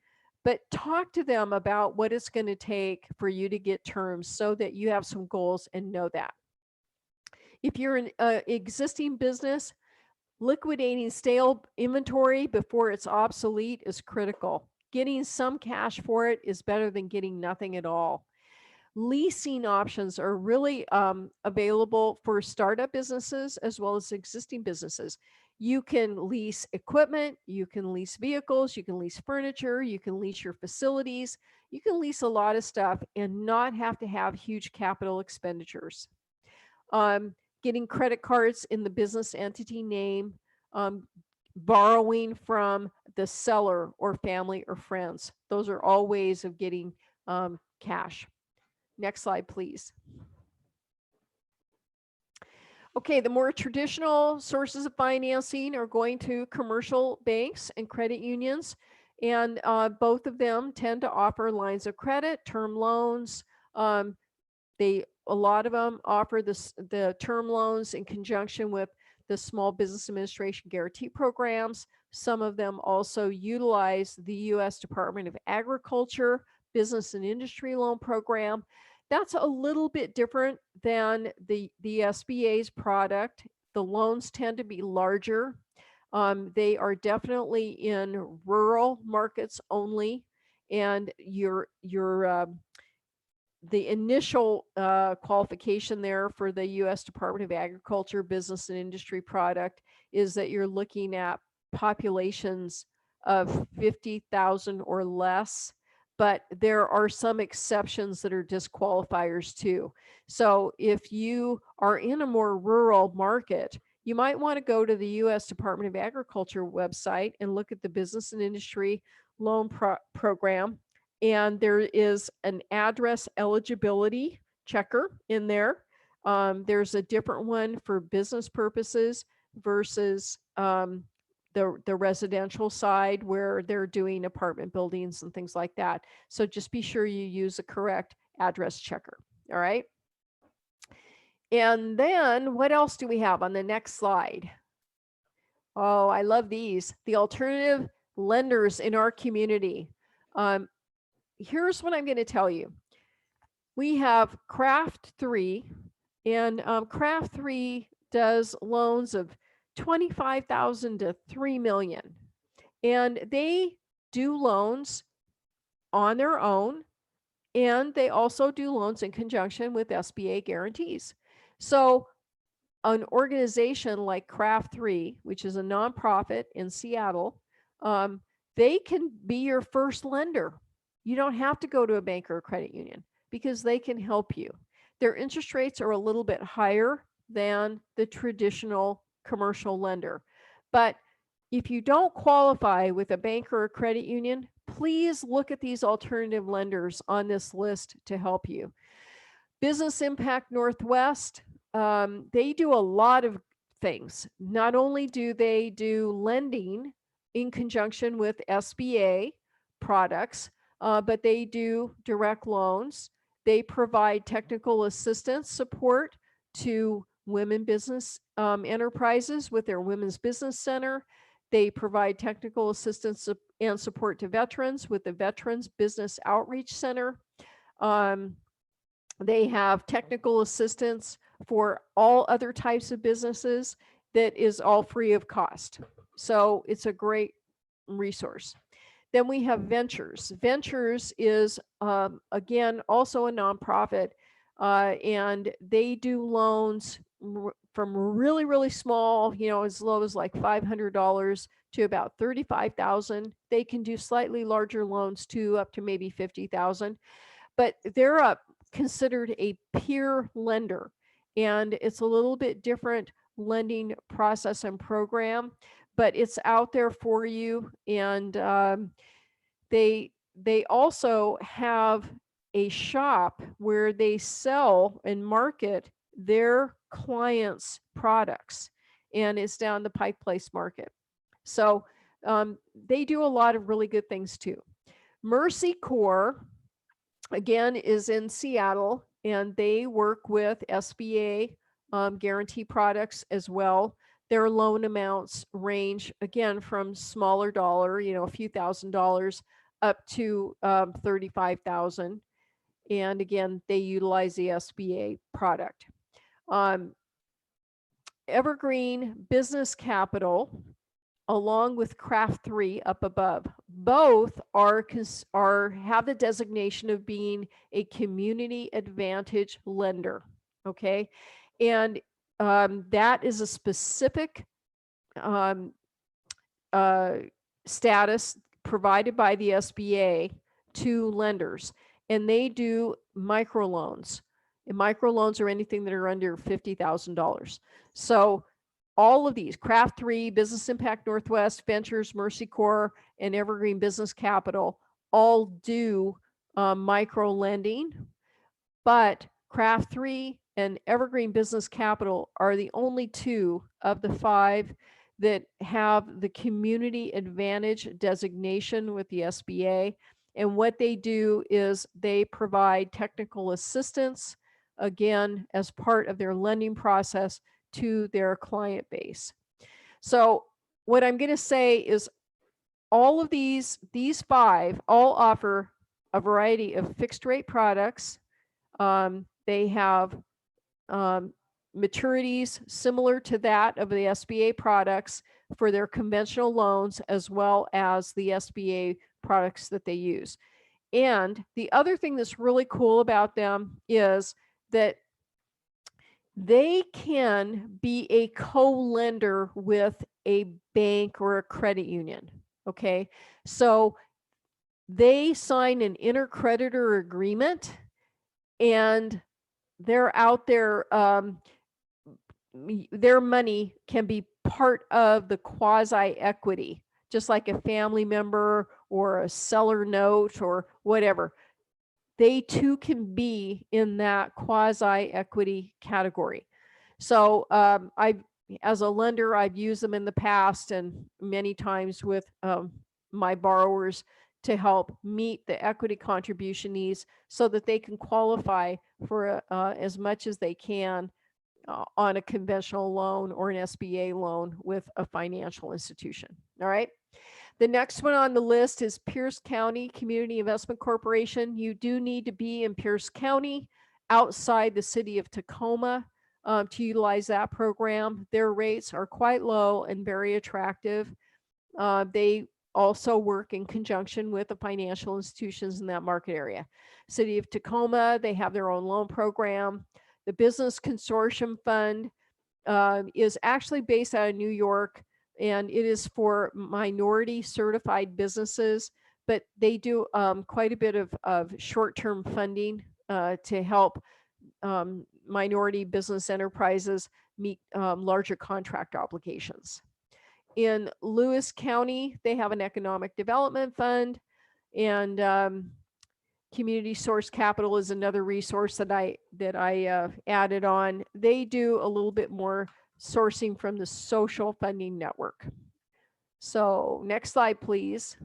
but talk to them about what it's going to take for you to get terms so that you have some goals and know that. If you're an existing business, liquidating stale inventory before it's obsolete is critical. Getting some cash for it is better than getting nothing at all. Leasing options are really available for startup businesses as well as existing businesses. You can lease equipment, you can lease vehicles, you can lease furniture, you can lease your facilities, you can lease a lot of stuff and not have to have huge capital expenditures. Getting credit cards in the business entity name, borrowing from the seller or family or friends. Those are all ways of getting cash. Next slide, please. Okay, the more traditional sources of financing are going to commercial banks and credit unions, and both of them tend to offer lines of credit, term loans. A lot of them offer the term loans in conjunction with the Small Business Administration guarantee programs. Some of them also utilize the U.S. Department of Agriculture Business and Industry Loan Program. That's a little bit different than the SBA's product. The loans tend to be larger. They are definitely in rural markets only, and the initial qualification there for the U.S. Department of Agriculture Business and Industry product is that you're looking at populations of 50,000 or less, but there are some exceptions that are disqualifiers too. So if you are in a more rural market, you might want to go to the U.S. Department of Agriculture website and look at the Business and Industry Loan Program. And there is an address eligibility checker in there. There's a different one for business purposes versus the residential side where they're doing apartment buildings and things like that. So just be sure you use a correct address checker. All right. And then what else do we have on the next slide? Oh, I love these. The alternative lenders in our community. Here's what I'm going to tell you. We have Craft 3, and Craft 3 does loans of $25,000 to $3 million. And they do loans on their own, and they also do loans in conjunction with SBA guarantees. So an organization like Craft 3, which is a nonprofit in Seattle, they can be your first lender. You don't have to go to a bank or a credit union because they can help you. Their interest rates are a little bit higher than the traditional commercial lender. But if you don't qualify with a bank or a credit union, please look at these alternative lenders on this list to help you. Business Impact Northwest, they do a lot of things. Not only do they do lending in conjunction with SBA products, but they do direct loans. They provide technical assistance support to women business enterprises with their Women's Business Center. They provide technical assistance and support to veterans with the Veterans Business Outreach Center. They have technical assistance for all other types of businesses that is all free of cost. So it's a great resource. Then we have Ventures. Ventures is, again, also a nonprofit, and they do loans from really, really small, as low as like $500 to about 35,000. They can do slightly larger loans too, up to maybe 50,000. But they're considered a peer lender, and it's a little bit different lending process and program, but it's out there for you. And they also have a shop where they sell and market their clients' products, and it's down the Pike Place Market. So they do a lot of really good things too. Mercy Corps, again, is in Seattle, and they work with SBA guarantee products as well. Their loan amounts range, again, from smaller dollar, a few $1,000s, up to 35,000. And again, they utilize the SBA product. Evergreen Business Capital, along with Craft 3 up above, both have the designation of being a community advantage lender. Okay, and that is a specific status provided by the SBA to lenders, and they do microloans. And microloans are anything that are under $50,000. So all of these, Craft 3, Business Impact Northwest, Ventures, Mercy Corps, and Evergreen Business Capital all do micro lending, but Craft 3 and Evergreen Business Capital are the only two of the 5 that have the community advantage designation with the SBA. And what they do is they provide technical assistance, again, as part of their lending process to their client base. So what I'm going to say is all of these 5 all offer a variety of fixed rate products. They have maturities similar to that of the SBA products for their conventional loans, as well as the SBA products that they use. And the other thing that's really cool about them is that they can be a co-lender with a bank or a credit union. Okay, so they sign an intercreditor agreement, and they're out there. Their money can be part of the quasi equity, just like a family member or a seller note or whatever. They too can be in that quasi equity category. So as a lender, I've used them in the past and many times with my borrowers to help meet the equity contribution needs so that they can qualify for as much as they can on a conventional loan or an SBA loan with a financial institution. All right. The next one on the list is Pierce County Community Investment Corporation. You do need to be in Pierce County outside the city of Tacoma to utilize that program. Their rates are quite low and very attractive. They also work in conjunction with the financial institutions in that market area. City of Tacoma, they have their own loan program. The Business Consortium Fund is actually based out of New York, and it is for minority certified businesses, but they do quite a bit of short-term funding to help minority business enterprises meet larger contract obligations. In Lewis County, they have an economic development fund, and Community Source Capital is another resource that I added on. They do a little bit more sourcing from the social funding network. So next slide, please.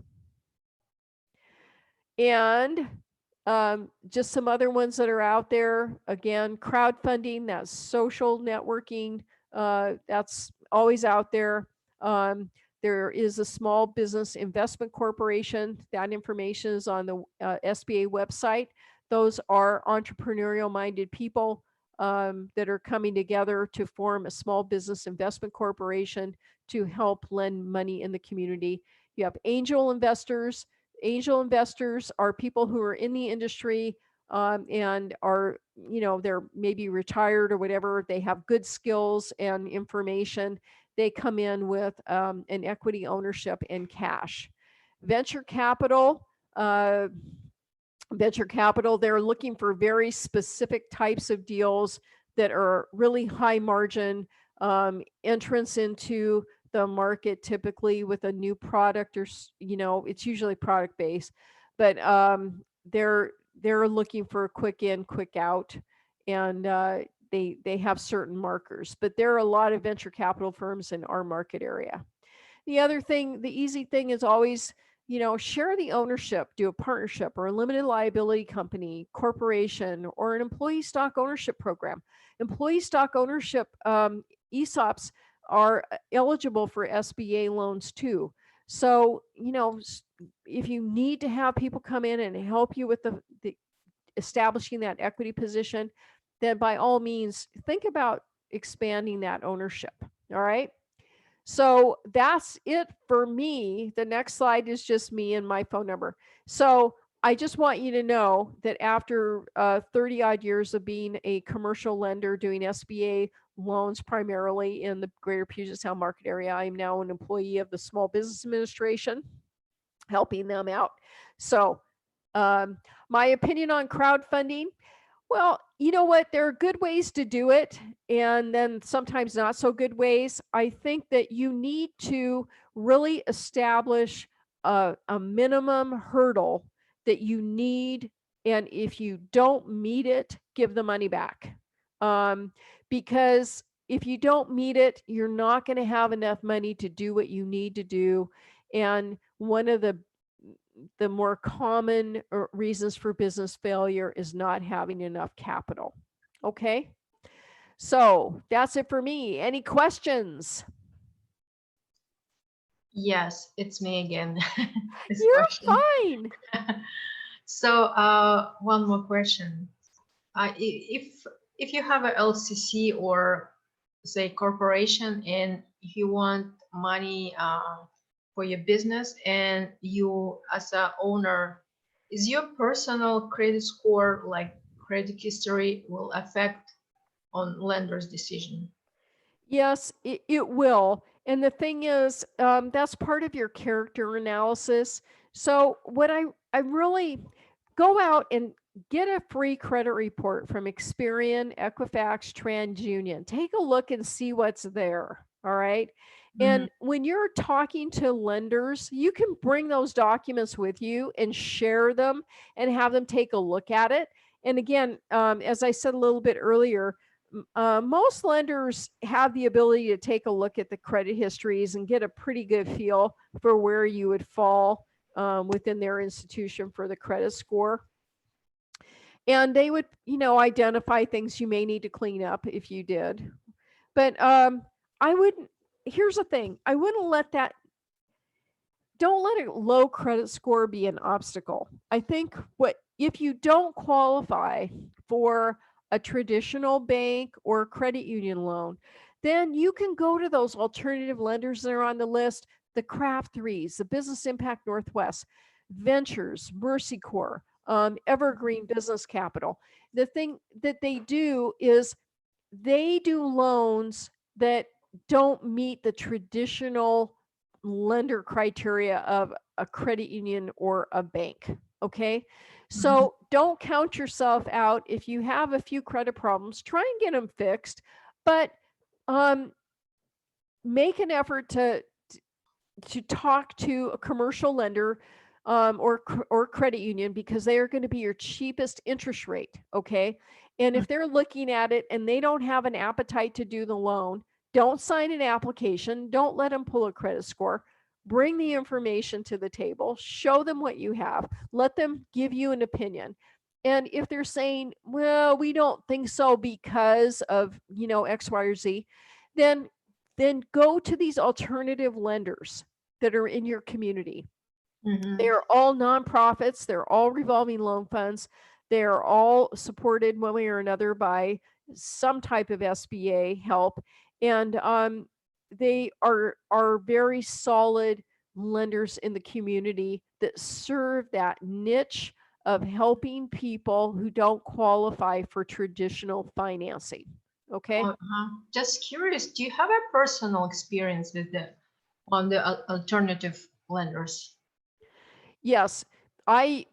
And just some other ones that are out there. Again, crowdfunding, that's social networking. That's always out there. There is a Small Business Investment Corporation. That information is on the SBA website. Those are entrepreneurial minded people that are coming together to form a small business investment corporation to help lend money in the community. You have angel investors. Angel investors are people who are in the industry and are, they're maybe retired or whatever. They have good skills and information. They come in with an equity ownership in cash. Venture capital, they're looking for very specific types of deals that are really high margin, entrance into the market, typically with a new product, or it's usually product based, but they're looking for a quick in, quick out, and they have certain markers. But there are a lot of venture capital firms in our market area. The other thing, the easy thing is always, share the ownership, do a partnership or a limited liability company, corporation, or an employee stock ownership program. Employee stock ownership ESOPs are eligible for SBA loans too. So, if you need to have people come in and help you with the establishing that equity position, then by all means, think about expanding that ownership. All right. So that's it for me. The next slide is just me and my phone number. So I just want you to know that after 30 odd years of being a commercial lender doing SBA loans primarily in the greater Puget Sound market area, I am now an employee of the Small Business Administration, helping them out. So my opinion on crowdfunding, well, you know what? There are good ways to do it, and then sometimes not so good ways. I think that you need to really establish a minimum hurdle that you need, and if you don't meet it, give the money back. Because if you don't meet it, you're not going to have enough money to do what you need to do. And one of the more common reasons for business failure is not having enough capital. Okay. So that's it for me. Any questions? Yes, it's me again. You're fine. So one more question. If you have a LCC or say corporation, and if you want money for your business, and you as a owner, is your personal credit score, like credit history, will affect on lender's decision? Yes, it will. And the thing is, that's part of your character analysis. So what I really go out and get a free credit report from Experian, Equifax, TransUnion. Take a look and see what's there. All right. And when you're talking to lenders, you can bring those documents with you and share them and have them take a look at it. And again, as I said a little bit earlier, most lenders have the ability to take a look at the credit histories and get a pretty good feel for where you would fall within their institution for the credit score. And they would, identify things you may need to clean up if you did. But here's the thing, I wouldn't don't let a low credit score be an obstacle. I think if you don't qualify for a traditional bank or credit union loan, then you can go to those alternative lenders that are on the list, the Craft Threes, the Business Impact Northwest, Ventures, Mercy Corps, Evergreen Business Capital. The thing that they do is they do loans that don't meet the traditional lender criteria of a credit union or a bank. Okay. So don't count yourself out. If you have a few credit problems, try and get them fixed, but make an effort to talk to a commercial lender or credit union, because they are going to be your cheapest interest rate. Okay. And if they're looking at it and they don't have an appetite to do the loan, don't sign an application. Don't let them pull a credit score. Bring the information to the table, show them what you have, let them give you an opinion. And if they're saying, well, we don't think so because of, X, Y, or Z, then go to these alternative lenders that are in your community. They're all nonprofits. They're all revolving loan funds. They're all supported one way or another by some type of SBA help. And they are very solid lenders in the community that serve that niche of helping people who don't qualify for traditional financing. Okay. Just curious, do you have a personal experience with the alternative lenders? Yes, I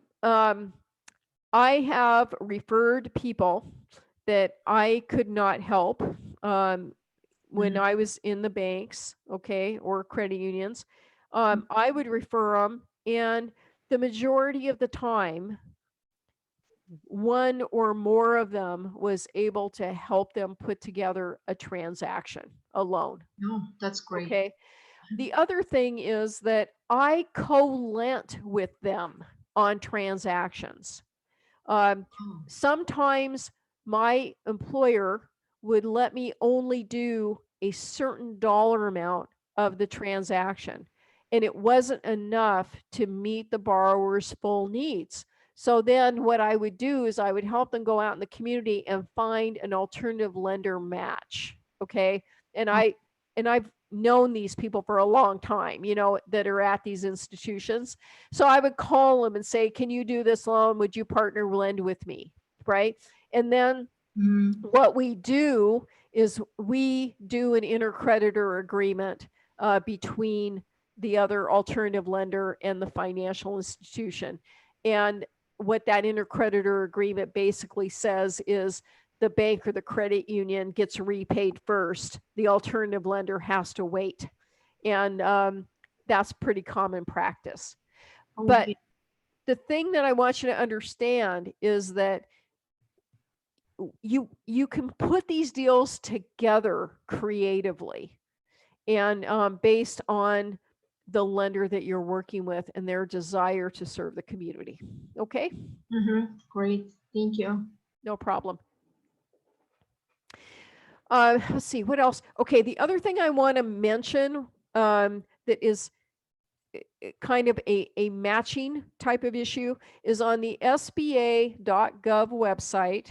have referred people that I could not help when I was in the banks, okay, or credit unions. I would refer them, and the majority of the time, one or more of them was able to help them put together a transaction, a loan. Oh, that's great. Okay. The other thing is that I co-lent with them on transactions. Sometimes my employer would let me only do a certain dollar amount of the transaction, and it wasn't enough to meet the borrower's full needs. So then what I would do is I would help them go out in the community and find an alternative lender match. Okay. And I've known these people for a long time, that are at these institutions. So I would call them and say, can you do this loan? Would you partner lend with me? Right. And then what we do is we do an intercreditor agreement between the other alternative lender and the financial institution. And what that intercreditor agreement basically says is the bank or the credit union gets repaid first. The alternative lender has to wait. And that's pretty common practice. But the thing that I want you to understand is that you can put these deals together creatively and based on the lender that you're working with and their desire to serve the community. Okay? Great. Thank you. No problem. Let's see, what else? Okay, the other thing I want to mention that is kind of a matching type of issue is on the SBA.gov website.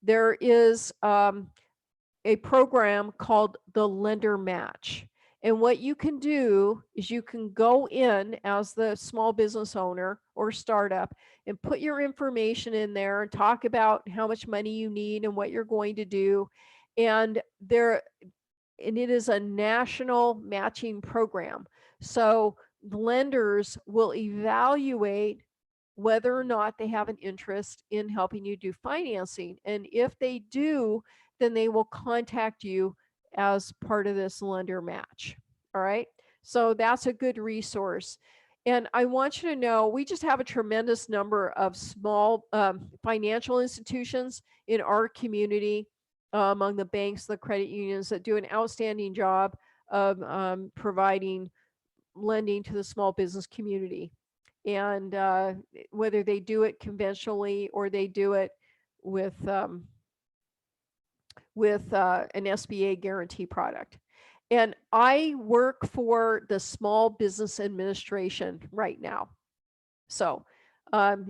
There is a program called the Lender Match. And what you can do is you can go in as the small business owner or startup and put your information in there and talk about how much money you need and what you're going to do. And it is a national matching program. So lenders will evaluate whether or not they have an interest in helping you do financing. And if they do, then they will contact you as part of this lender match. All right. So that's a good resource. And I want you to know, we just have a tremendous number of small financial institutions in our community, among the banks, the credit unions, that do an outstanding job of providing lending to the small business community. And whether they do it conventionally or they do it with an SBA guarantee product. And I work for the Small Business Administration right now. So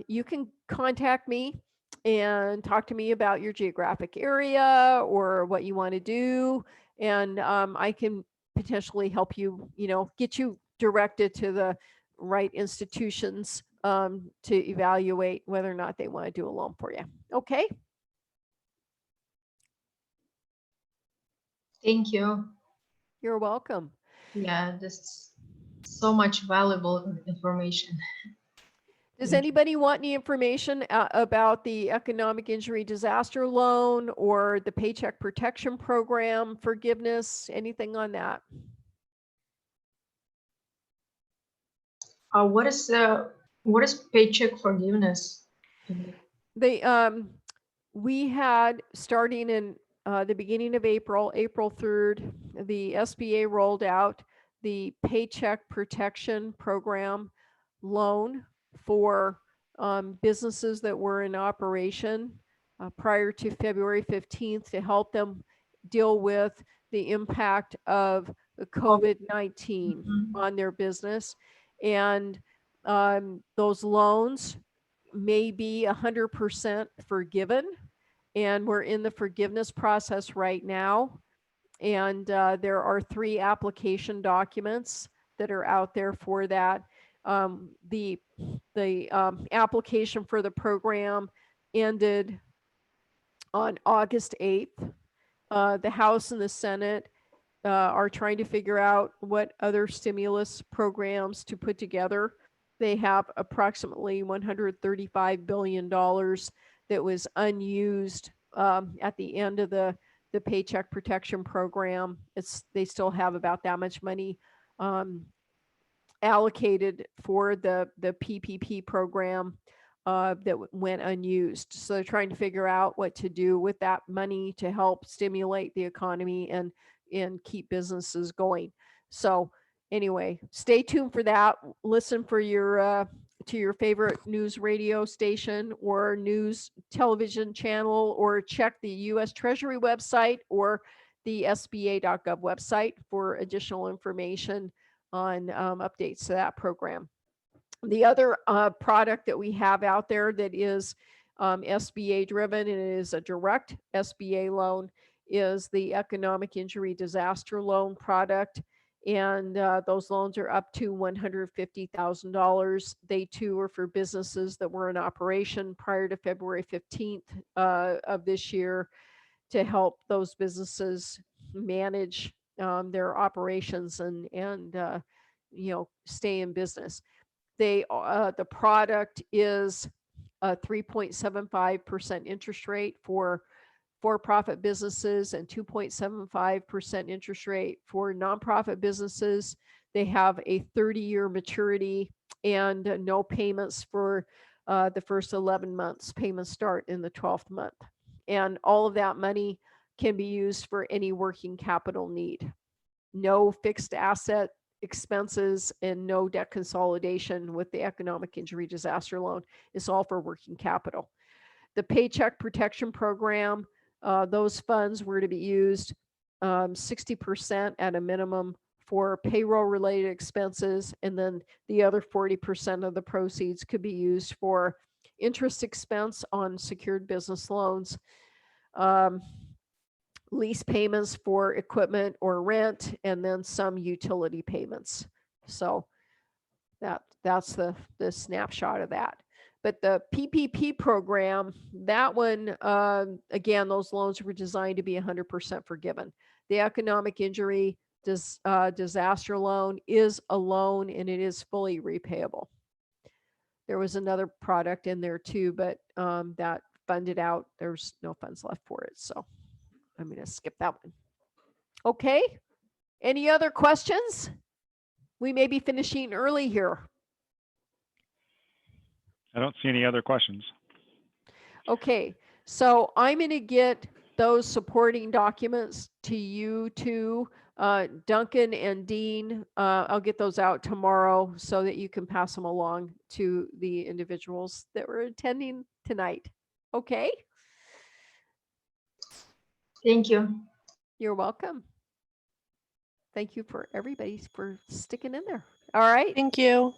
you can contact me and talk to me about your geographic area or what you want to do. And I can potentially help you, get you directed to the right institutions to evaluate whether or not they want to do a loan for you. Okay. Thank you. You're welcome. Yeah, that's so much valuable information. Does anybody want any information about the economic injury disaster loan or the Paycheck Protection Program forgiveness? Anything on that? What is paycheck forgiveness? We had, starting in the beginning of April 3rd, the SBA rolled out the Paycheck Protection Program loan for businesses that were in operation prior to February 15th to help them deal with the impact of the COVID-19 on their business. And those loans may be 100% forgiven. And we're in the forgiveness process right now. And there are 3 application documents that are out there for that. The application for the program ended on August 8th. The House and the Senate are trying to figure out what other stimulus programs to put together. They have approximately $135 billion that was unused at the end of the Paycheck Protection Program. They still have about that much money allocated for the PPP program that went unused. So they're trying to figure out what to do with that money to help stimulate the economy and keep businesses going. So anyway, stay tuned for that. Listen for your to your favorite news radio station or news television channel, or check the U.S. Treasury website or the SBA.gov website for additional information on updates to that program. The other product that we have out there that is SBA driven, and it is a direct SBA loan, is the Economic Injury Disaster Loan product. And those loans are up to $150,000. They too are for businesses that were in operation prior to February 15th of this year, to help those businesses manage their operations and stay in business. The product is a 3.75% interest rate for for-profit businesses and 2.75% interest rate for nonprofit businesses. They have a 30-year maturity and no payments for the first 11 months. Payments start in the 12th month. And all of that money can be used for any working capital need. No fixed asset expenses and no debt consolidation with the Economic Injury Disaster Loan. It's all for working capital. The Paycheck Protection Program, those funds were to be used 60% at a minimum for payroll related expenses, and then the other 40% of the proceeds could be used for interest expense on secured business loans, lease payments for equipment or rent, and then some utility payments. So that's the snapshot of that. But the PPP program, that one, again, those loans were designed to be 100% forgiven. The Economic Injury Disaster Loan is a loan and it is fully repayable. There was another product in there too, but that funded out. There's no funds left for it. So I'm going to skip that one. Okay. Any other questions? We may be finishing early here. I don't see any other questions. Okay. So I'm going to get those supporting documents to you too, Duncan and Dean. I'll get those out tomorrow so that you can pass them along to the individuals that were attending tonight. Okay. Thank you. You're welcome. Thank you for everybody for sticking in there. All right. Thank you.